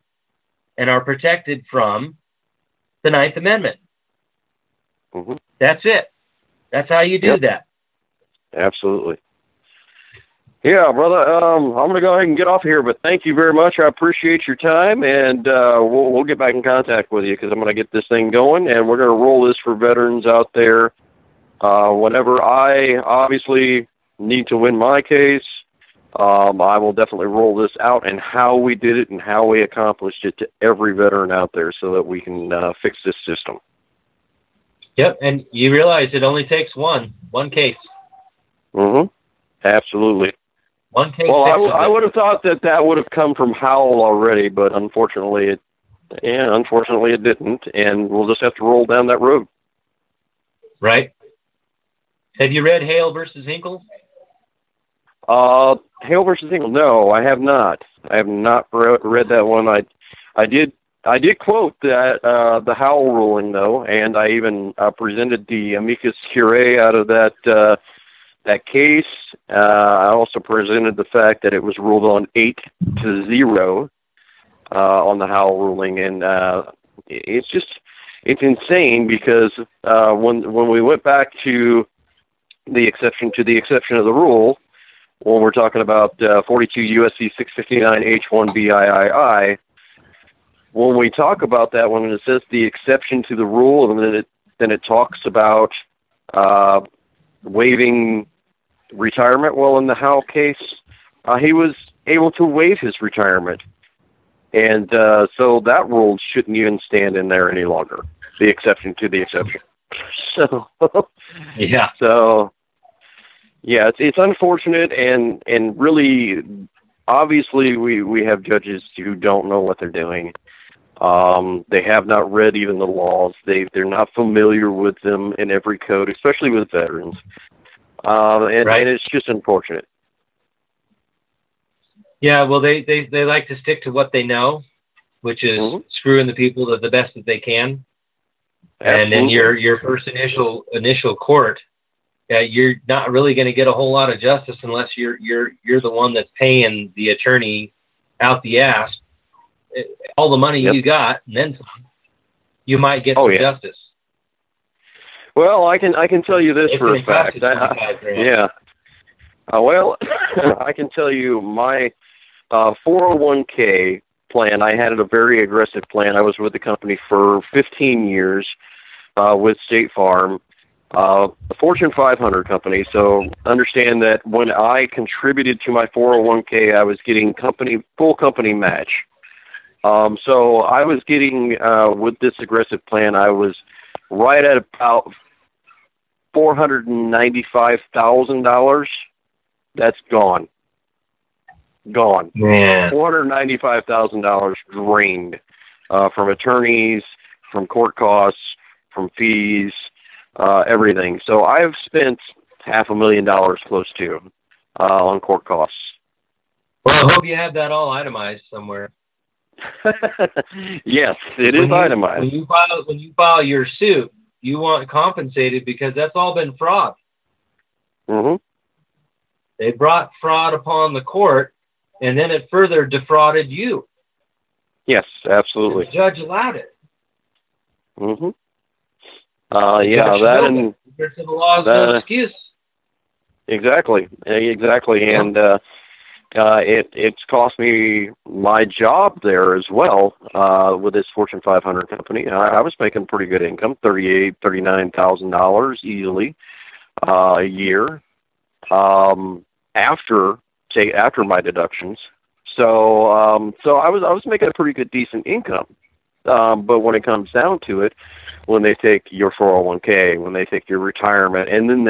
and are protected from the Ninth Amendment. That's it. That's how you do that. Absolutely. Yeah, brother, I'm going to go ahead and get off here, but thank you very much. I appreciate your time, and we'll get back in contact with you because I'm going to get this thing going, and we're going to roll this for veterans out there. Whenever I obviously need to win my case, I will definitely roll this out and how we did it and how we accomplished it to every veteran out there so that we can fix this system. Yep, and you realize it only takes one case. Absolutely. One case. Well, I would have thought that would have come from Howell already, but unfortunately it didn't, and we'll just have to roll down that road. Right. Have you read Hale versus Hinkle? Hale versus Hinkle? No, I have not. I have not read that one. I did quote that the Howell ruling though, and I even presented the amicus curiae out of that case. I also presented the fact that it was ruled on 8-0 on the Howell ruling, and it's insane because when we went back to the exception of the rule, when we're talking about 42 U.S.C. 659 H1 BIII, when we talk about that, when it says the exception to the rule, and then it talks about waiving retirement. Well, in the Howell case, he was able to waive his retirement. And so that rule shouldn't even stand in there any longer, the exception to the exception. So, yeah. So, yeah, it's unfortunate, and really, obviously, we have judges who don't know what they're doing. They have not read even the laws. They're not familiar with them in every code, especially with veterans. And it's just unfortunate. Yeah, well, they like to stick to what they know, which is screwing the people the best that they can. Absolutely. And then your first initial court, you're not really going to get a whole lot of justice unless you're the one that's paying the attorney out the ass all the money you got, and then you might get some justice. Well, I can tell you this for a fact. Well, I can tell you my 401k plan. I had a very aggressive plan. I was with the company for 15 years with State Farm, a Fortune 500 company. So understand that when I contributed to my 401k, I was getting full company match. So I was getting, with this aggressive plan, I was right at about $495,000. That's gone. Man. $495,000 drained from attorneys, from court costs, from fees, everything. So I've spent $500,000 close to on court costs. Well, I hope you have that all itemized somewhere. Yes, it is itemized. When you file your suit, you want compensated because that's all been fraud. Mm-hmm. They brought fraud upon the court, and then it further defrauded you. Yes, absolutely. And the judge allowed it. Mm-hmm. That and the law is no excuse. Exactly, and it's cost me my job there as well with this Fortune 500 company. I was making pretty good income, $39,000 easily a year after my deductions. So I was making a pretty good decent income. But when it comes down to it, when they take your 401k, when they take your retirement, and then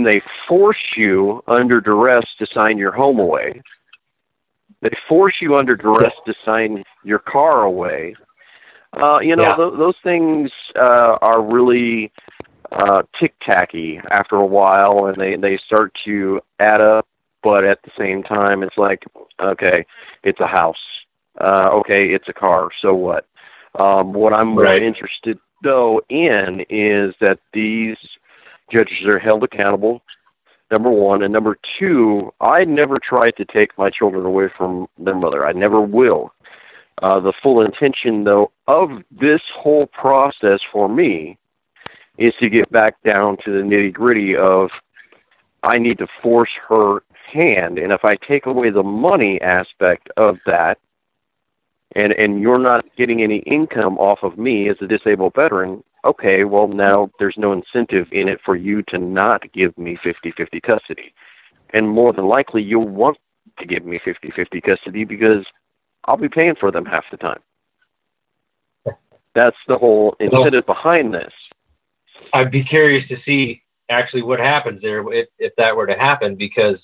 they force you under duress to sign your home away. They force you under duress to sign your car away. Those things are really tick-tacky after a while, and they start to add up. But at the same time, it's like, okay, it's a house. Okay, it's a car. So what? What I'm more interested, though, in is that these judges are held accountable, number one. And number two, I never tried to take my children away from their mother. I never will. The full intention, though, of this whole process for me is to get back down to the nitty-gritty of I need to force her hand. And if I take away the money aspect of that, and you're not getting any income off of me as a disabled veteran, okay, well, now there's no incentive in it for you to not give me 50-50 custody. And more than likely, you'll want to give me 50-50 custody because I'll be paying for them half the time. That's the whole incentive behind this. I'd be curious to see actually what happens there if that were to happen because,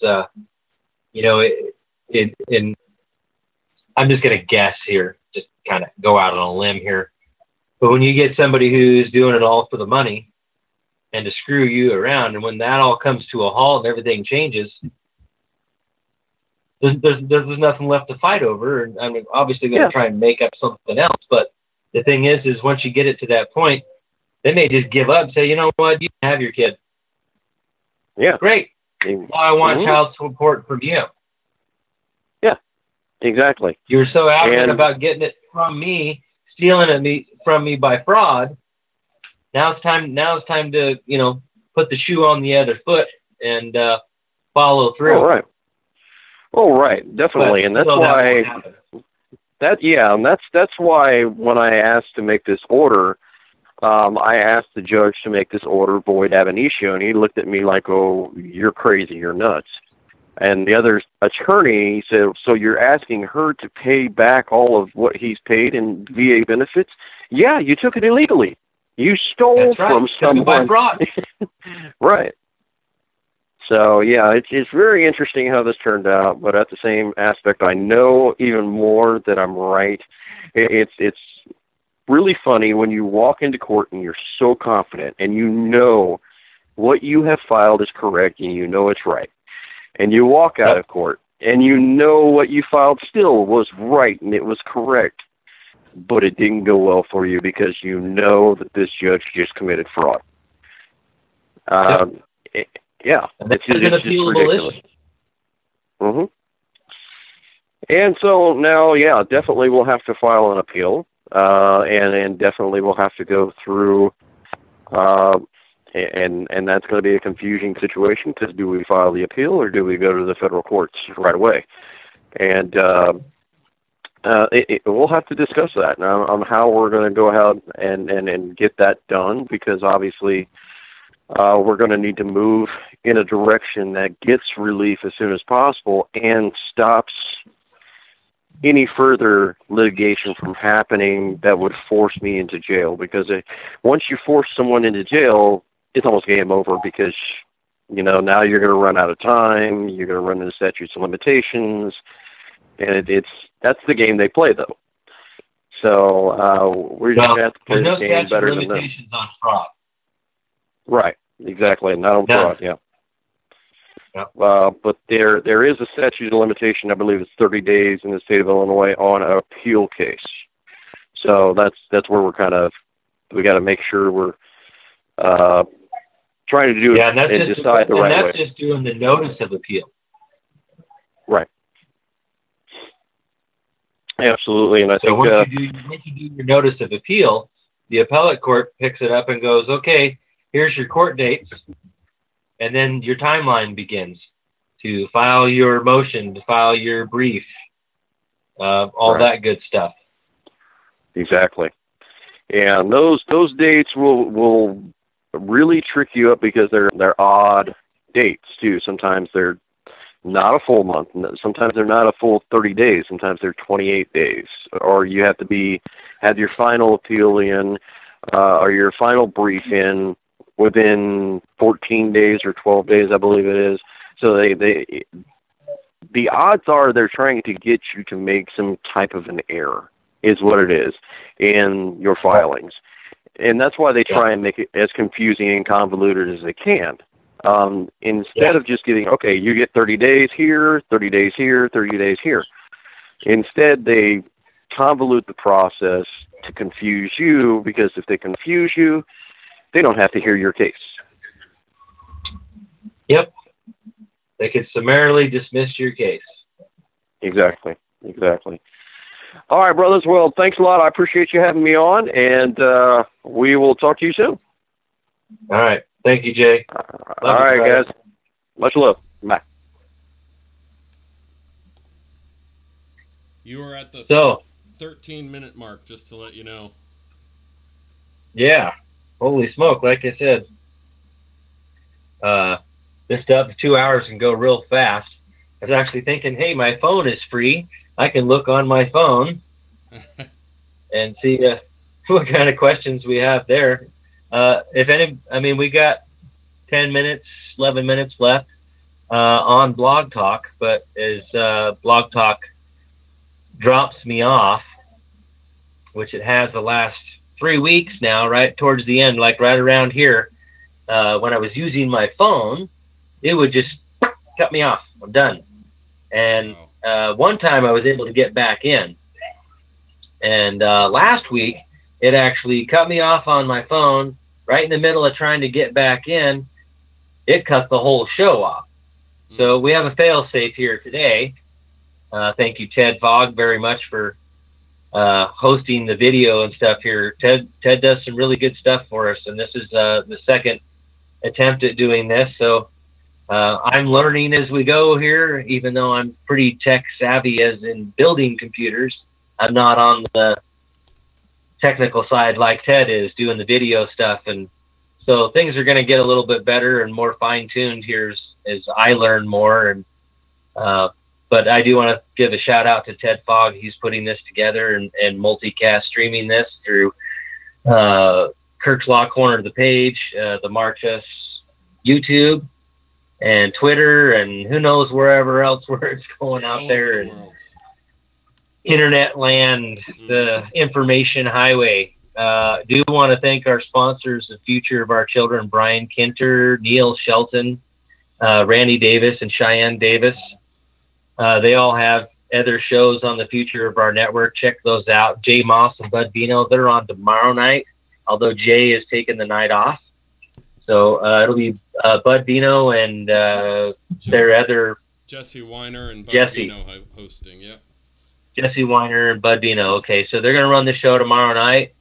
I'm just going to guess here, just kind of go out on a limb here. But when you get somebody who's doing it all for the money and to screw you around, and when that all comes to a halt and everything changes, there's nothing left to fight over. And I mean, obviously going to try and make up something else. But the thing is once you get it to that point, they may just give up and say, you know what, you can have your kid. Yeah. Great. Well, I want child support from you. Exactly. You're so adamant about getting it from me, stealing it from me by fraud. Now it's time to, put the shoe on the other foot and follow through. All right. Definitely. And that's why that's why when I asked to make this order, I asked the judge to make this order void ab initio, and he looked at me like, "Oh, you're crazy, you're nuts." And the other attorney said, so you're asking her to pay back all of what he's paid in VA benefits? Yeah, you took it illegally. You stole from someone. By fraud. Right. So yeah, it's very interesting how this turned out, but at the same aspect, I know even more that I'm right. It's really funny when you walk into court and you're so confident and you know what you have filed is correct and you know it's right. And you walk out of court and you know what you filed still was right and it was correct, but it didn't go well for you because you know that this judge just committed fraud. Yeah, it's just ridiculous. Mm-hmm. And so now, yeah, definitely we'll have to file an appeal, and definitely we'll have to go through, and that's going to be a confusing situation because do we file the appeal or do we go to the federal courts right away? And we'll have to discuss that on how we're going to go ahead and get that done because obviously we're going to need to move in a direction that gets relief as soon as possible and stops any further litigation from happening that would force me into jail. Because once you force someone into jail, it's almost game over because, you know, now you're going to run out of time, you're going to run into statutes of limitations, and that's the game they play, though. So we're just going to have to play the game better than them. There's no statute of limitations on fraud. Right, exactly. Not on fraud, yeah. Yep. But there is a statute of limitation, I believe it's 30 days in the state of Illinois on an appeal case. So that's where we got to make sure we're trying to do it and decide the right way. And that's just doing the notice of appeal. Right. Absolutely, and I think once you do your notice of appeal, the appellate court picks it up and goes, okay, here's your court dates, and then your timeline begins to file your motion, to file your brief, all that good stuff. Exactly. And those dates will really trick you up because they're odd dates too. Sometimes they're not a full month. Sometimes they're not a full 30 days. Sometimes they're 28 days. Or you have to have your final appeal in or your final brief in within 14 days or 12 days, I believe it is. So the odds are they're trying to get you to make some type of an error is what it is in your filings. And that's why they try and make it as confusing and convoluted as they can. Instead of just getting, okay, you get 30 days here, 30 days here, 30 days here. Instead, they convolute the process to confuse you because if they confuse you, they don't have to hear your case. Yep. They can summarily dismiss your case. Exactly. All right, brothers. Well, thanks a lot. I appreciate you having me on, and we will talk to you soon. All right. Thank you, Jay. All right, guys. Much love. Bye. You are at the 13-minute mark, just to let you know. Yeah. Holy smoke. Like I said, this stuff 2 hours can go real fast. I was actually thinking, hey, my phone is free. I can look on my phone and see what kind of questions we have there. We got 10 minutes, 11 minutes left on Blog Talk, but as Blog Talk drops me off, which it has the last 3 weeks now, right towards the end, like right around here, when I was using my phone, it would just cut me off. I'm done. And one time I was able to get back in. And last week, it actually cut me off on my phone right in the middle of trying to get back in. It cut the whole show off. So we have a fail-safe here today. Thank you, Ted Fogg, very much for hosting the video and stuff here. Ted does some really good stuff for us, and this is the second attempt at doing this. So I'm learning as we go here, even though I'm pretty tech-savvy as in building computers. I'm not on the technical side like Ted is doing the video stuff, and so things are going to get a little bit better and more fine-tuned here as I learn more. And but I do want to give a shout out to Ted Fogg. He's putting this together and multicast streaming this through Kirk's Law Corner of the Page, the Marchus YouTube, and Twitter and who knows wherever else where it's going out All there. over And the world. internet land, the information highway. Do want to thank our sponsors, the Future of Our Children, Brian Kinter, Neil Shelton, Randy Davis, and Cheyenne Davis. They all have other shows on the Future of Our Network. Check those out. Jay Moss and Bud Bino, they're on tomorrow night, although Jay is taking the night off. So it'll be Bud Bino and their other Jesse Weiner and Bud Jesse. Bino hosting. Yep. Jesse Weiner and Bud Bino. Okay, so they're going to run the show tomorrow night.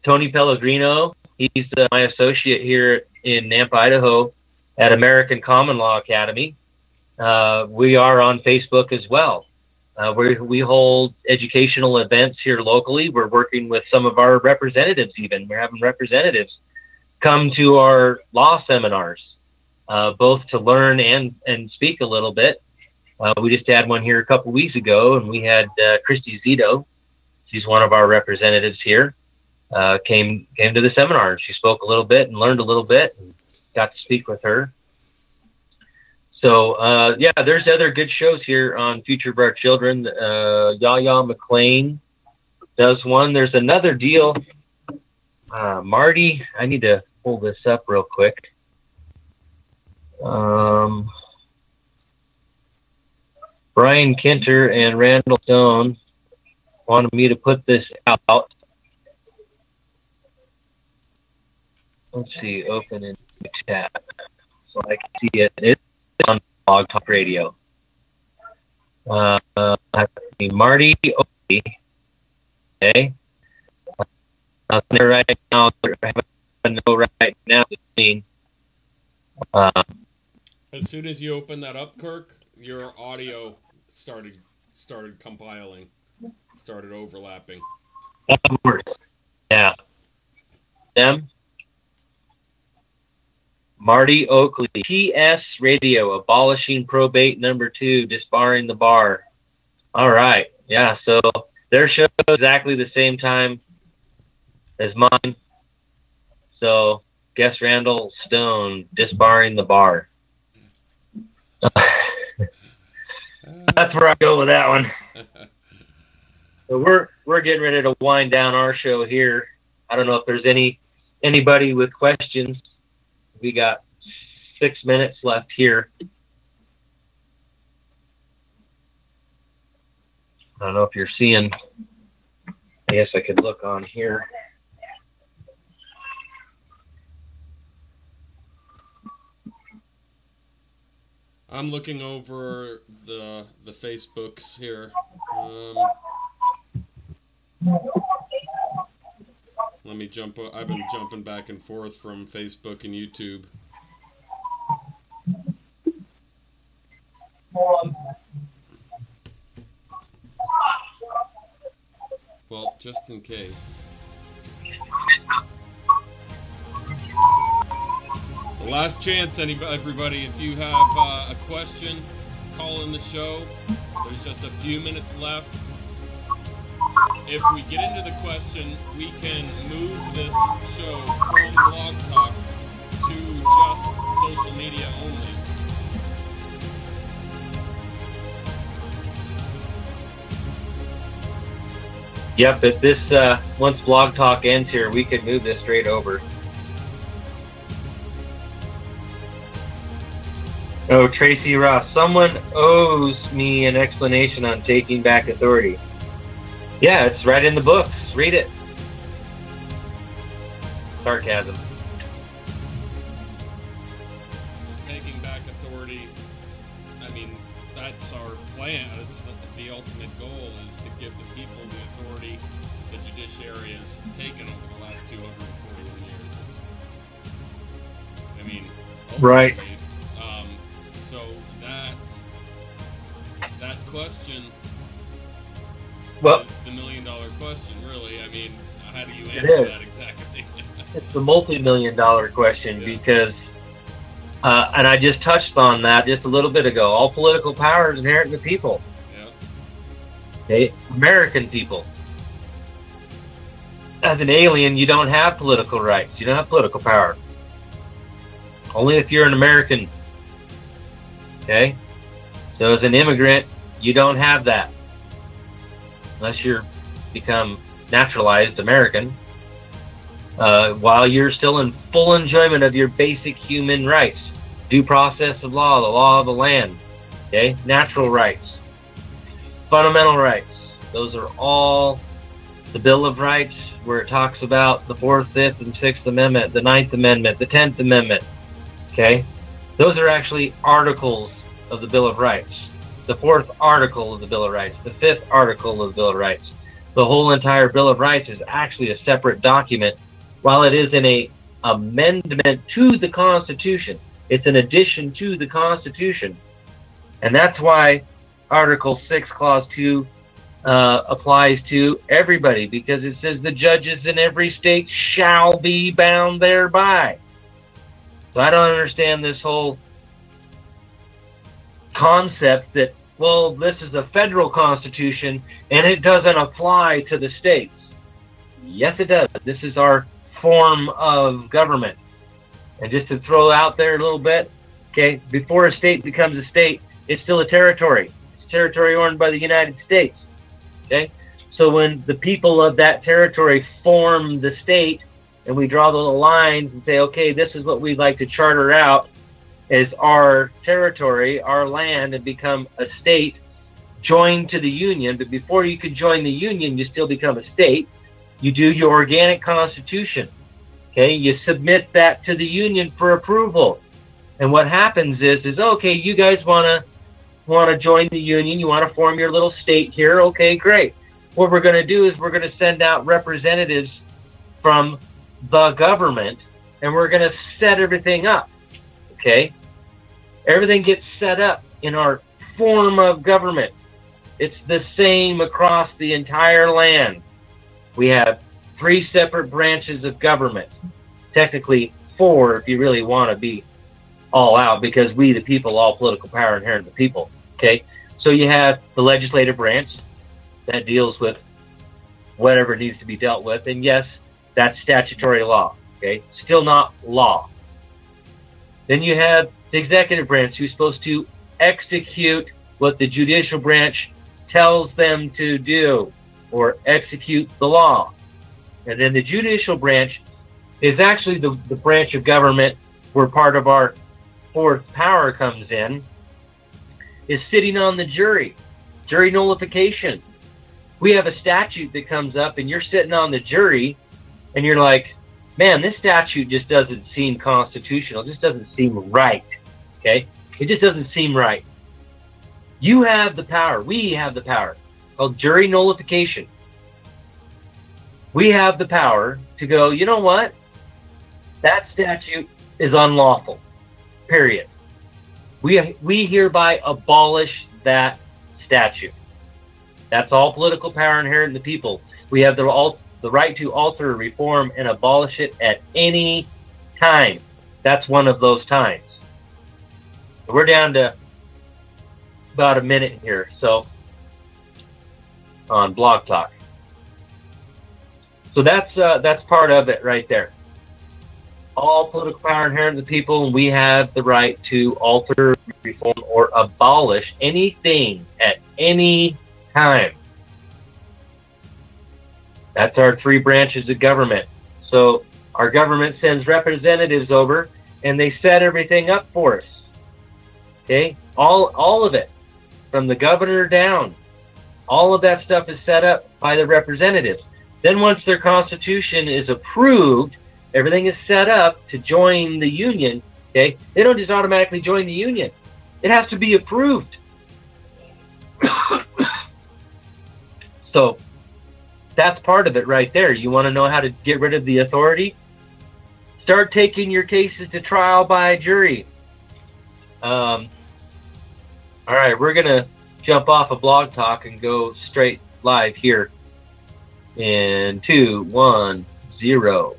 Tony Pellegrino, he's my associate here in Nampa, Idaho at American Common Law Academy. We are on Facebook as well. We hold educational events here locally. We're working with some of our representatives even. We're having representatives come to our law seminars, both to learn and speak a little bit. We just had one here a couple weeks ago, and we had Christy Zito. She's one of our representatives here. Came to the seminar. She spoke a little bit and learned a little bit, and got to speak with her. So yeah, there's other good shows here on Future of Our Children. Yaya McLean does one. There's another deal. Marty, I need to pull this up real quick. Brian Kinter and Randall Stone wanted me to put this out. Let's see, open in tab so I can see it. It's on Blog Talk Radio. Marty Oakley. Okay. Right now, I know right now the scene. As soon as you open that up, Kirk, your audio started compiling, started overlapping. Yeah. Them. Marty Oakley, TS Radio, Abolishing Probate #2, Disbarring the Bar. All right. Yeah, so their show is exactly the same time as mine. So guess Randall Stone, Disbarring the Bar. That's where I go with that one. So we're getting ready to wind down our show here. I don't know if there's anybody with questions. We got 6 minutes left here. I don't know if you're seeing. I guess I could look on here. I'm looking over the Facebooks here. Let me jump. I've been jumping back and forth from Facebook and YouTube. Well, just in case. The last chance, everybody. If you have a question, call in the show. There's just a few minutes left. If we get into the question, we can move this show from Blog Talk to just social media only. Yep, if this, once Blog Talk ends here, we could move this straight over. Oh, Tracy Ross, someone owes me an explanation on taking back authority. Yeah, it's right in the books. Read it. Sarcasm. Taking back authority, I mean, that's our plan. It's the ultimate goal is to give the people the authority the judiciary has taken over the last 241 years. I mean, right. So that question is the $1 million question, really. I mean, how do you answer that exactly? It's the multi-million-dollar question because, and I just touched on that just a little bit ago. All political power is inherent in the people. Yeah. Okay, American people. As an alien, you don't have political rights. You don't have political power. Only if you're an American. Okay? So as an immigrant, you don't have that. Unless you're become naturalized American. While you're still in full enjoyment of your basic human rights. Due process of law, the law of the land. Okay? Natural rights. Fundamental rights. Those are all the Bill of Rights, where it talks about the 4th, 5th, and 6th Amendment, the 9th Amendment, the 10th Amendment. Okay? Those are actually articles of the Bill of Rights. The 4th article of the Bill of Rights, the 5th article of the Bill of Rights. The whole entire Bill of Rights is actually a separate document. While it is an amendment to the Constitution, it's an addition to the Constitution. And that's why Article 6, Clause 2 applies to everybody, because it says the judges in every state shall be bound thereby. So I don't understand this whole concept that, well, this is a federal constitution and it doesn't apply to the states. Yes, it does. This is our form of government. And just to throw out there a little bit, okay, before a state becomes a state, it's still a territory. It's a territory owned by the United States. Okay? So when the people of that territory form the state, and we draw the little lines and say, okay, this is what we'd like to charter out as our territory, our land, and become a state joined to the Union. But before you could join the Union, you still become a state. You do your organic constitution. Okay, you submit that to the Union for approval. And what happens is okay, you guys want to join the Union, you want to form your little state here, okay, great. What we're going to do is we're going to send out representatives from the government, and we're going to set everything up, okay? Everything gets set up in our form of government. It's the same across the entire land. We have 3 separate branches of government. Technically 4 if you really want to be all out, because we, the people, all political power inherent in the people, okay? So you have the legislative branch that deals with whatever needs to be dealt with, and yes, that's statutory law, okay? Still not law. Then you have the executive branch, who's supposed to execute what the judicial branch tells them to do, or execute the law. And then the judicial branch is actually the branch of government where part of our 4th power comes in, is sitting on the jury nullification. We have a statute that comes up and you're sitting on the jury and you're like, man, this statute just doesn't seem constitutional. It just doesn't seem right. Okay? It just doesn't seem right. You have the power. We have the power called jury nullification. We have the power to go, you know what? That statute is unlawful. Period. We hereby abolish that statute. That's all political power inherent in the people. We have the right to alter, reform, and abolish it at any time. That's one of those times. We're down to about a minute here, so on Blog Talk. So that's part of it right there. All political power inherent in the people, and we have the right to alter, reform, or abolish anything at any time. That's our 3 branches of government. So our government sends representatives over, and they set everything up for us. Okay? All of it, from the governor down, all of that stuff is set up by the representatives. Then once their constitution is approved, everything is set up to join the Union. Okay? They don't just automatically join the Union. It has to be approved. So that's part of it right there. You want to know how to get rid of the authority? Start taking your cases to trial by jury. All right, we're going to jump off of Blog Talk and go straight live here in 2, 1, 0.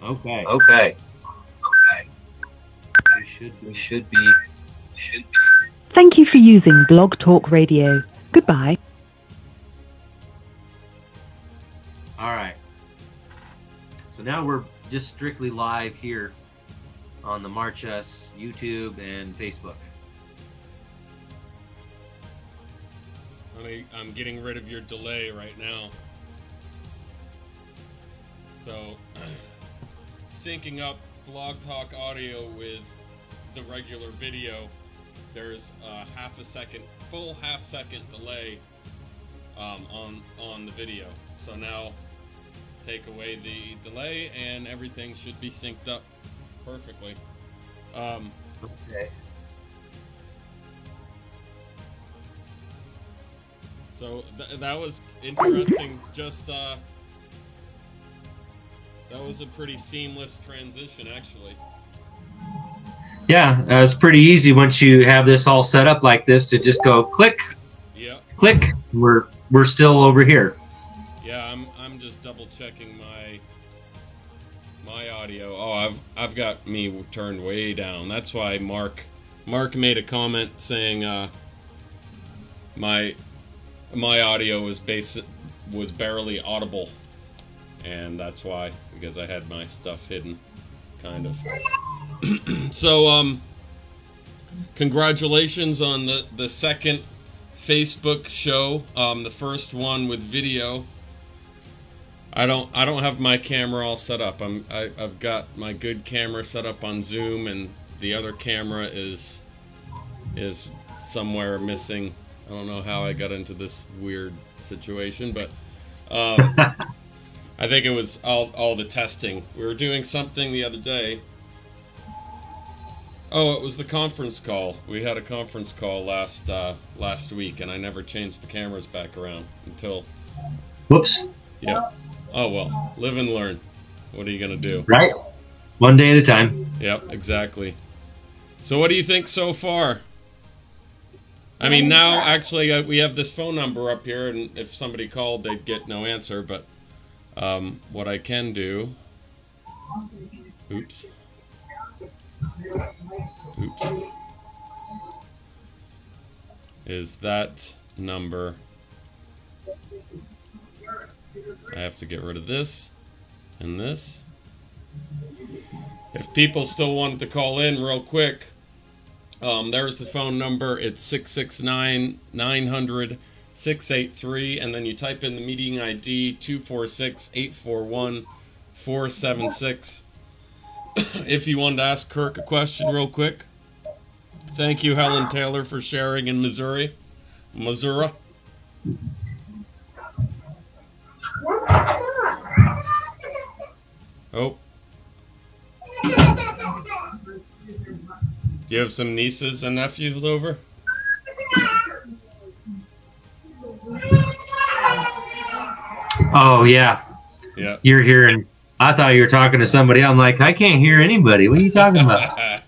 Okay. We should be. Thank you for using Blog Talk Radio. Goodbye. now we're just strictly live here on the March Us YouTube and Facebook. I'm getting rid of your delay right now. So, syncing up Blog Talk audio with the regular video, there's a full half second delay on the video. So now, take away the delay and everything should be synced up perfectly. Okay. So that was interesting. Just that was a pretty seamless transition, actually. Yeah, it's pretty easy once you have this all set up like this to just go click, click. We're still over here. Yeah, I'm just double checking my audio. Oh, I've got me turned way down. That's why Mark made a comment saying my audio was barely audible, and that's why, because I had my stuff hidden, kind of. So congratulations on the second Facebook show, the first one with video. I don't have my camera all set up. I've got my good camera set up on Zoom, and the other camera is somewhere missing. I don't know how I got into this weird situation, but I think it was all the testing. We were doing something the other day. Oh, it was the conference call. We had a conference call last week, and I never changed the cameras back around until... Whoops. Yeah. Oh, well. Live and learn. What are you going to do? Right. One day at a time. Yep, exactly. So what do you think so far? I mean, now, actually, we have this phone number up here, and if somebody called, they'd get no answer, but what I can do... Oops. Is that number... I have to get rid of this and this. If people still wanted to call in real quick, there's the phone number. It's 669-900-683, and then you type in the meeting ID 246-841-476. If you wanted to ask Kirk a question real quick. Thank you, Helen Taylor, for sharing in Missouri. Oh. Do you have some nieces and nephews over? Oh, yeah. Yeah. You're hearing... I thought you were talking to somebody. I'm like, I can't hear anybody. What are you talking about?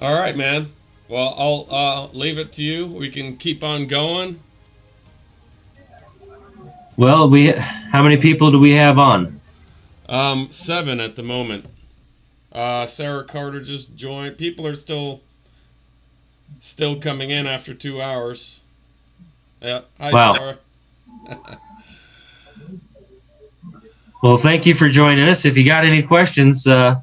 All right, man. Well, I'll leave it to you. We can keep on going. Well, how many people do we have on? 7 at the moment. Sarah Carter just joined. People are still coming in after 2 hours. Yeah. Hi, wow. Sarah. Well, thank you for joining us. If you got any questions, we're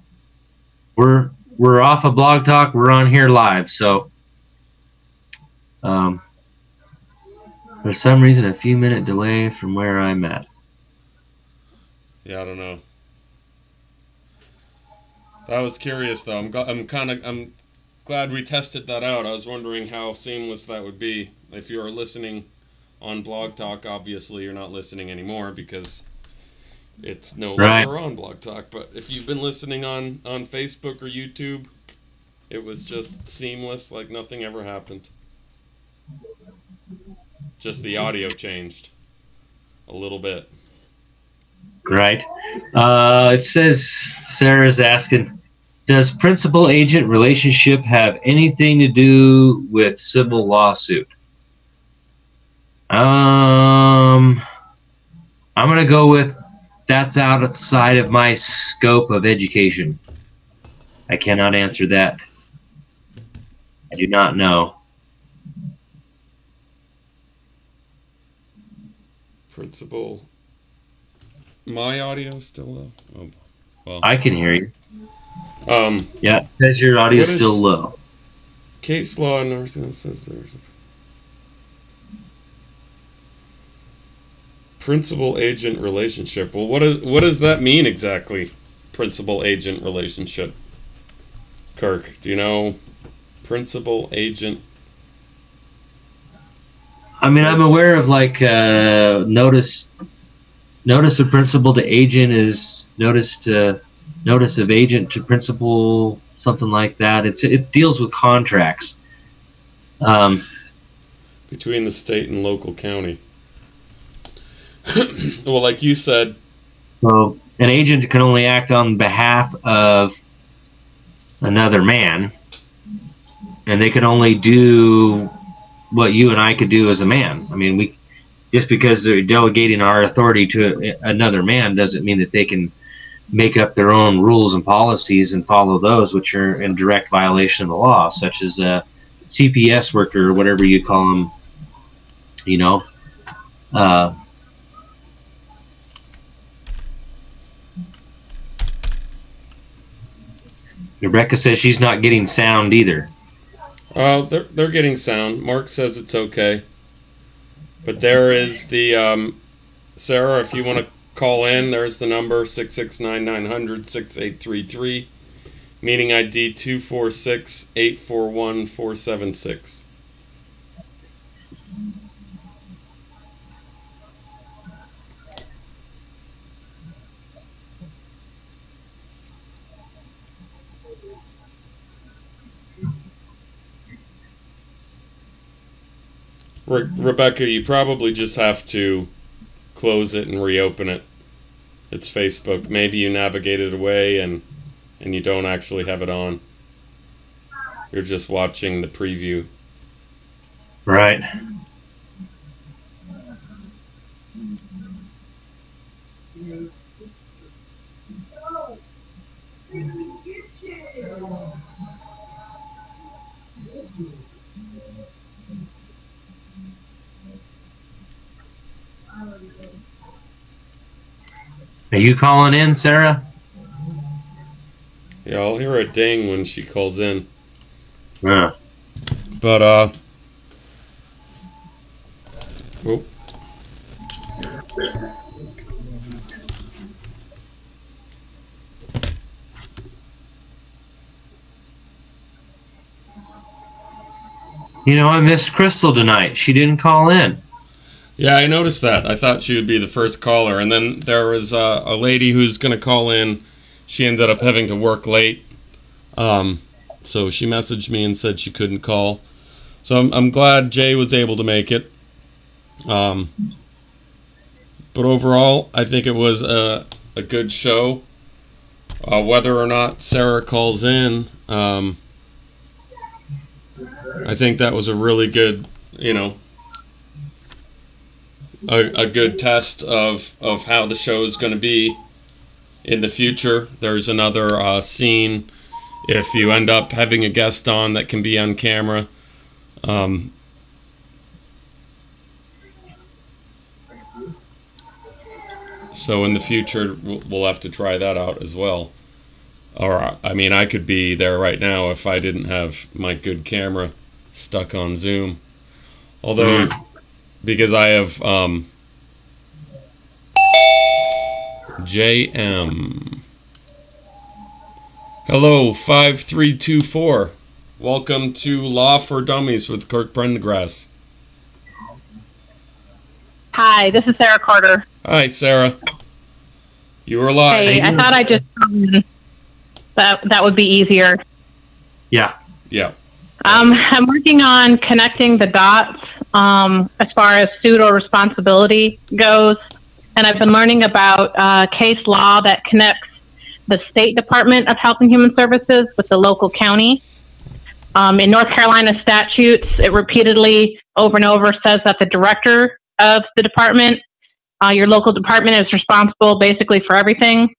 off of Blog Talk. We're on here live. So, for some reason, a few minute delay from where I'm at. Yeah, I don't know. That was curious, though. I'm glad we tested that out. I was wondering how seamless that would be. If you are listening on Blog Talk, obviously you're not listening anymore because it's no longer on Blog Talk. But if you've been listening on Facebook or YouTube, it was just seamless, like nothing ever happened. Just the audio changed a little bit. Right. It says, Sarah's asking, does principal-agent relationship have anything to do with civil lawsuit? I'm going to go with that's outside of my scope of education. I cannot answer that. I do not know. Principal my audio still low? Oh, well. I can hear you. Yeah, it says your audio is still low. Case law in North Carolina says there's a principal-agent relationship. Well, what does that mean exactly? Principal-agent relationship. Kirk, do you know principal-agent? I mean, I'm aware of like notice of principal to agent is notice of agent to principal, something like that. It deals with contracts between the state and local county. Well, like you said, so an agent can only act on behalf of another man, and they can only do what you and I could do as a man. I mean, just because they're delegating our authority to another man doesn't mean that they can make up their own rules and policies and follow those, which are in direct violation of the law, such as a CPS worker or whatever you call them. You know, Rebecca says she's not getting sound either. They're getting sound. Mark says it's okay. But there is the Sarah, if you want to call in, there's the number 669-900-6833. Meeting ID 246-841-476. Rebecca, you probably just have to close it and reopen it. It's Facebook. Maybe you navigate it away and you don't actually have it on. You're just watching the preview. Right. Are you calling in, Sarah? Yeah, I'll hear a ding when she calls in. Yeah. But, oh. You know, I missed Crystal tonight. She didn't call in. Yeah, I noticed that. I thought she would be the first caller. And then there was a lady who's going to call in. She ended up having to work late. So she messaged me and said she couldn't call. So I'm glad Jay was able to make it. But overall, I think it was a good show. Whether or not Sarah calls in, I think that was a really good, you know, a good test of how the show is going to be in the future. There's another scene if you end up having a guest on that can be on camera. So in the future, we'll have to try that out as well. Or, I mean, I could be there right now if I didn't have my good camera stuck on Zoom. Although, because I have JM. Hello, 5324. Welcome to Law for Dummies with Kirk Prendergrass. Hi, this is Sarah Carter. Hi, Sarah. You were live. Hey, I thought I just that would be easier. Yeah. Yeah. I'm working on connecting the dots as far as pseudo responsibility goes, and I've been learning about case law that connects the State Department of Health and Human Services with the local county. In North Carolina statutes, it repeatedly over and over says that the director of the department, your local department, is responsible basically for everything.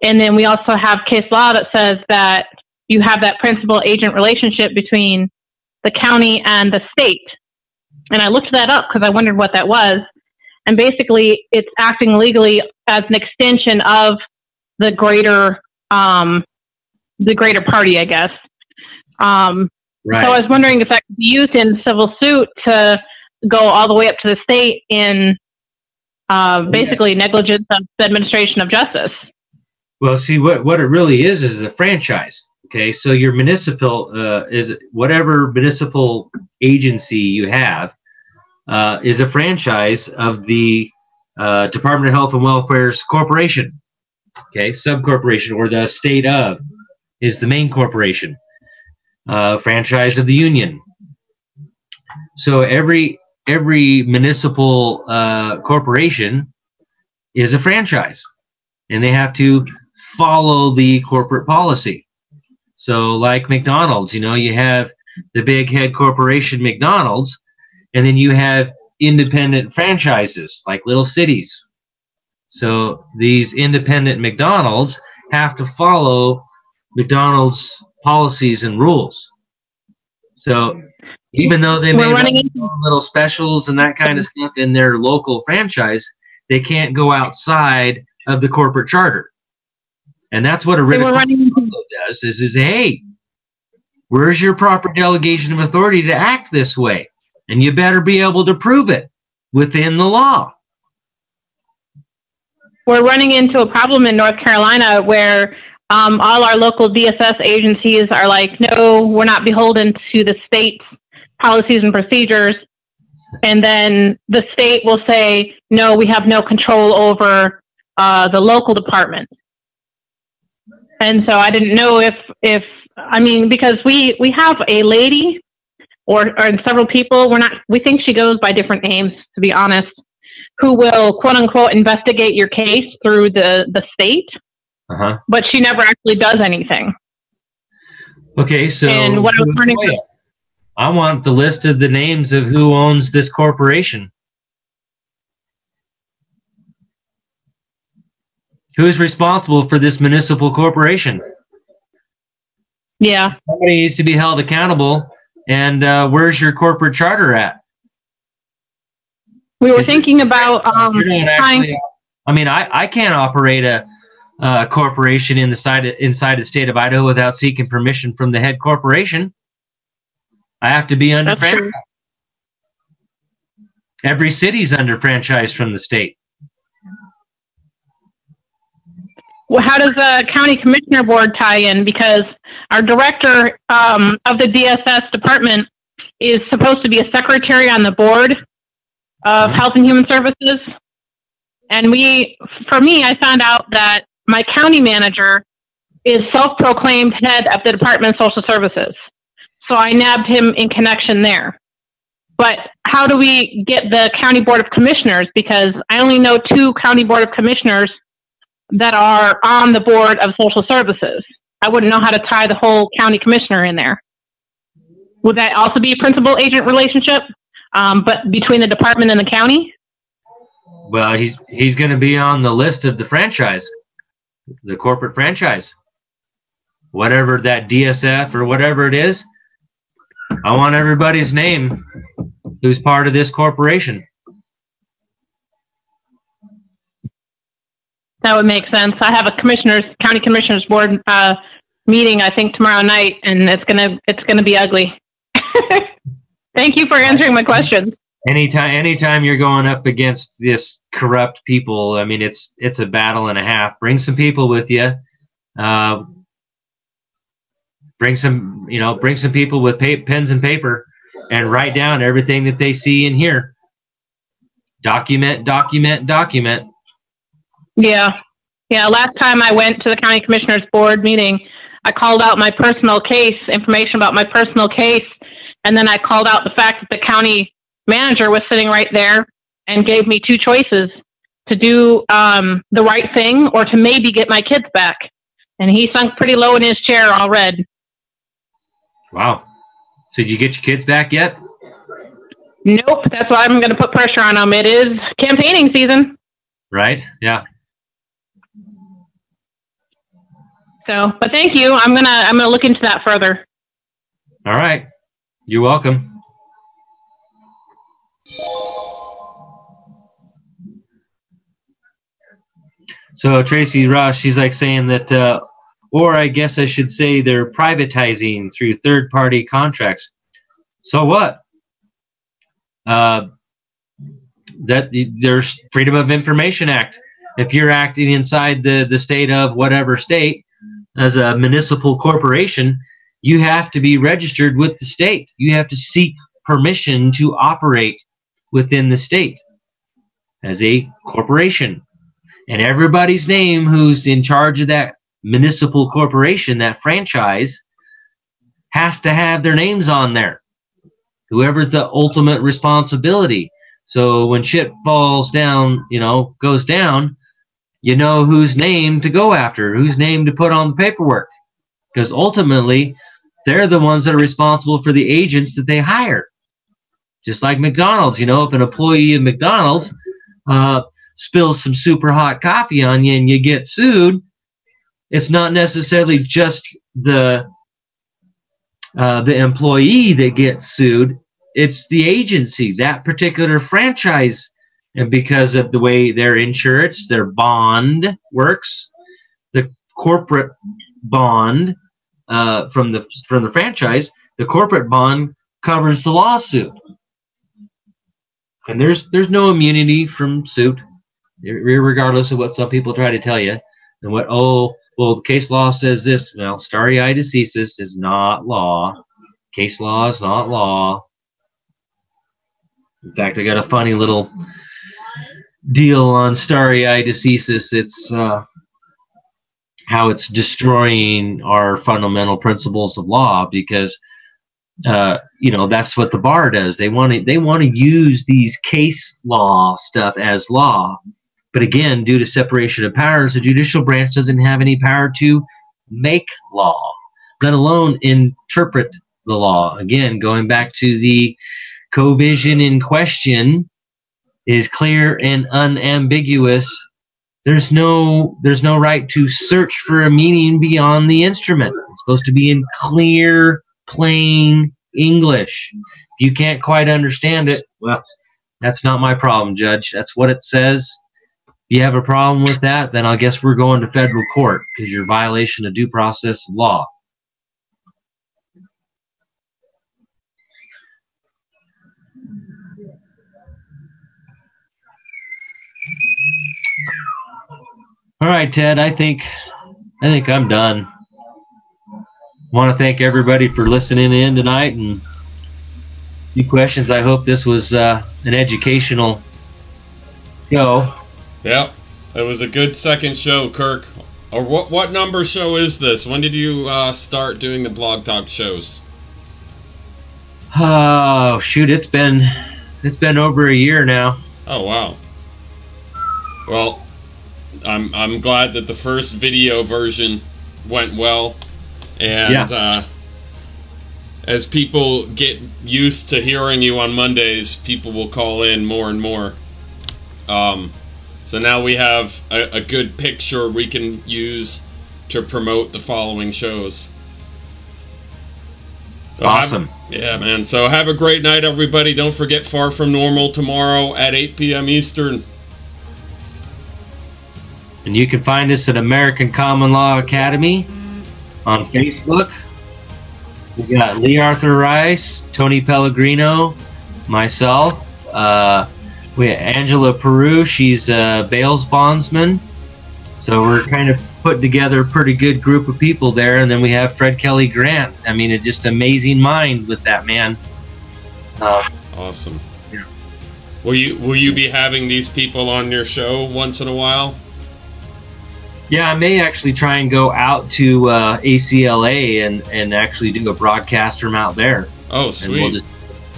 And then we also have case law that says that you have that principal-agent relationship between the county and the state. And I looked that up because I wondered what that was. and basically it's acting legally as an extension of the greater party, I guess. Right. So I was wondering if that could be used in civil suit to go all the way up to the state in basically negligence of the administration of justice. Well, see, what it really is a franchise. Okay, so your municipal is whatever municipal agency you have is a franchise of the Department of Health and Welfare's corporation. Okay, subcorporation, or the state of is the main corporation. Franchise of the union. So every municipal corporation is a franchise, and they have to follow the corporate policy. So like McDonald's, you have the big head corporation McDonald's, and then you have independent franchises like little cities. So these independent McDonald's have to follow McDonald's policies and rules. So even though they may run little specials and that kind of stuff in their local franchise, they can't go outside of the corporate charter. And that's what a writ of does is hey, where's your proper delegation of authority to act this way? And you better be able to prove it within the law. We're running into a problem in North Carolina where all our local DSS agencies are like, no, we're not beholden to the state's policies and procedures. And then the state will say, no, we have no control over the local department. And so I didn't know if because we have a lady or several people, we think she goes by different names, to be honest, who will quote unquote investigate your case through the state. But she never actually does anything. Okay, so and what I was learning, I want the list of the names of who owns this corporation. Who's responsible for this municipal corporation? Yeah. Somebody needs to be held accountable. And where's your corporate charter at? We were thinking about I can't operate a corporation inside the state of Idaho without seeking permission from the head corporation. I have to be under franchise. Every city's under franchise from the state. Well, how does the county commissioner board tie in? Because our director of the DSS department is supposed to be a secretary on the board of Health and Human Services. And I found out that my county manager is self-proclaimed head of the Department of Social Services. So I nabbed him in connection there. But how do we get the county board of commissioners? Because I only know 2 county board of commissioners that are on the board of social services. I wouldn't know how to tie the whole county commissioner in there. Would that also be a principal agent relationship, but between the department and the county? Well, he's going to be on the list of the franchise, the corporate franchise, whatever that DSF or whatever it is. I want everybody's name who's part of this corporation. That would make sense. I have a county commissioners board meeting, I think tomorrow night, and it's gonna be ugly. Thank you for answering my questions. Anytime you're going up against this corrupt people, it's a battle and a half. Bring some people with you. Bring some people with pens and paper, and write down everything that they see and hear. Document. Yeah. Last time I went to the county commissioners board meeting, I called out my personal case, information about my personal case, and then I called out the fact that the county manager was sitting right there and gave me 2 choices to do the right thing or to maybe get my kids back. And he sunk pretty low in his chair, all red. Wow. So did you get your kids back yet? Nope. That's why I'm going to put pressure on them. It is campaigning season. Right. Yeah. So, but thank you. I'm gonna look into that further. All right. You're welcome. So Tracy Ross, she's like saying that, or I guess I should say they're privatizing through third-party contracts. So what? That there's Freedom of Information Act. If you're acting inside the state of whatever state as a municipal corporation, you have to be registered with the state. You have to seek permission to operate within the state as a corporation. And everybody's name who's in charge of that municipal corporation, that franchise, has to have their names on there. Whoever's the ultimate responsibility. So when shit falls down, goes down, you know whose name to go after, whose name to put on the paperwork. Because ultimately, they're the ones that are responsible for the agents that they hire. Just like McDonald's, if an employee of McDonald's spills some super hot coffee on you and you get sued, it's not necessarily just the employee that gets sued. It's the agency, that particular franchise. And because of the way their insurance, their bond works, the corporate bond from the franchise, the corporate bond covers the lawsuit. And there's no immunity from suit, regardless of what some people try to tell you. And the case law says this. Well, stare decisis is not law. Case law is not law. In fact, I got a funny little deal on stare decisis. It's how it's destroying our fundamental principles of law, because that's what the bar does. They want to use these case law stuff as law. But again, due to separation of powers, the judicial branch doesn't have any power to make law, let alone interpret the law. Again, going back to the covision in question is clear and unambiguous. There's no right to search for a meaning beyond the instrument. It's supposed to be in clear, plain English. If you can't quite understand it, well, that's not my problem, Judge. That's what it says. If you have a problem with that, then I guess we're going to federal court because you're violation of due process of law. All right, Ted, I think I'm done. I want to thank everybody for listening in tonight and a few questions. I hope this was an educational show. Yep, it was a good second show, Kirk. Or what number show is this? When did you start doing the Blog Talk shows? Oh shoot, it's been over a year now. Oh wow. Well, I'm glad that the first video version went well, and as people get used to hearing you on Mondays, people will call in more and more. So now we have a good picture we can use to promote the following shows. So awesome. Yeah, man. So have a great night, everybody. Don't forget Far From Normal tomorrow at 8 p.m. Eastern. And you can find us at American Common Law Academy on Facebook. We got Lee Arthur Rice, Tony Pellegrino, myself. We have Angela Peru. She's a Bales bondsman. So we're kind of put together a pretty good group of people there. And then we have Fred Kelly Grant. I mean, it's just amazing mind with that man. Awesome. Yeah. Will you be having these people on your show once in a while? Yeah, I may actually try and go out to ACLA and actually do a broadcast from out there. Oh, sweet. And we'll just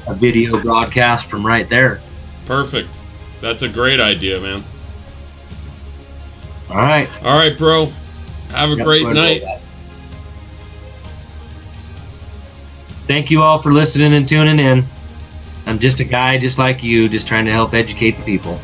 a video broadcast from right there. Perfect. That's a great idea, man. All right. All right, bro. Have a great night. Thank you all for listening and tuning in. I'm just a guy just like you, just trying to help educate the people.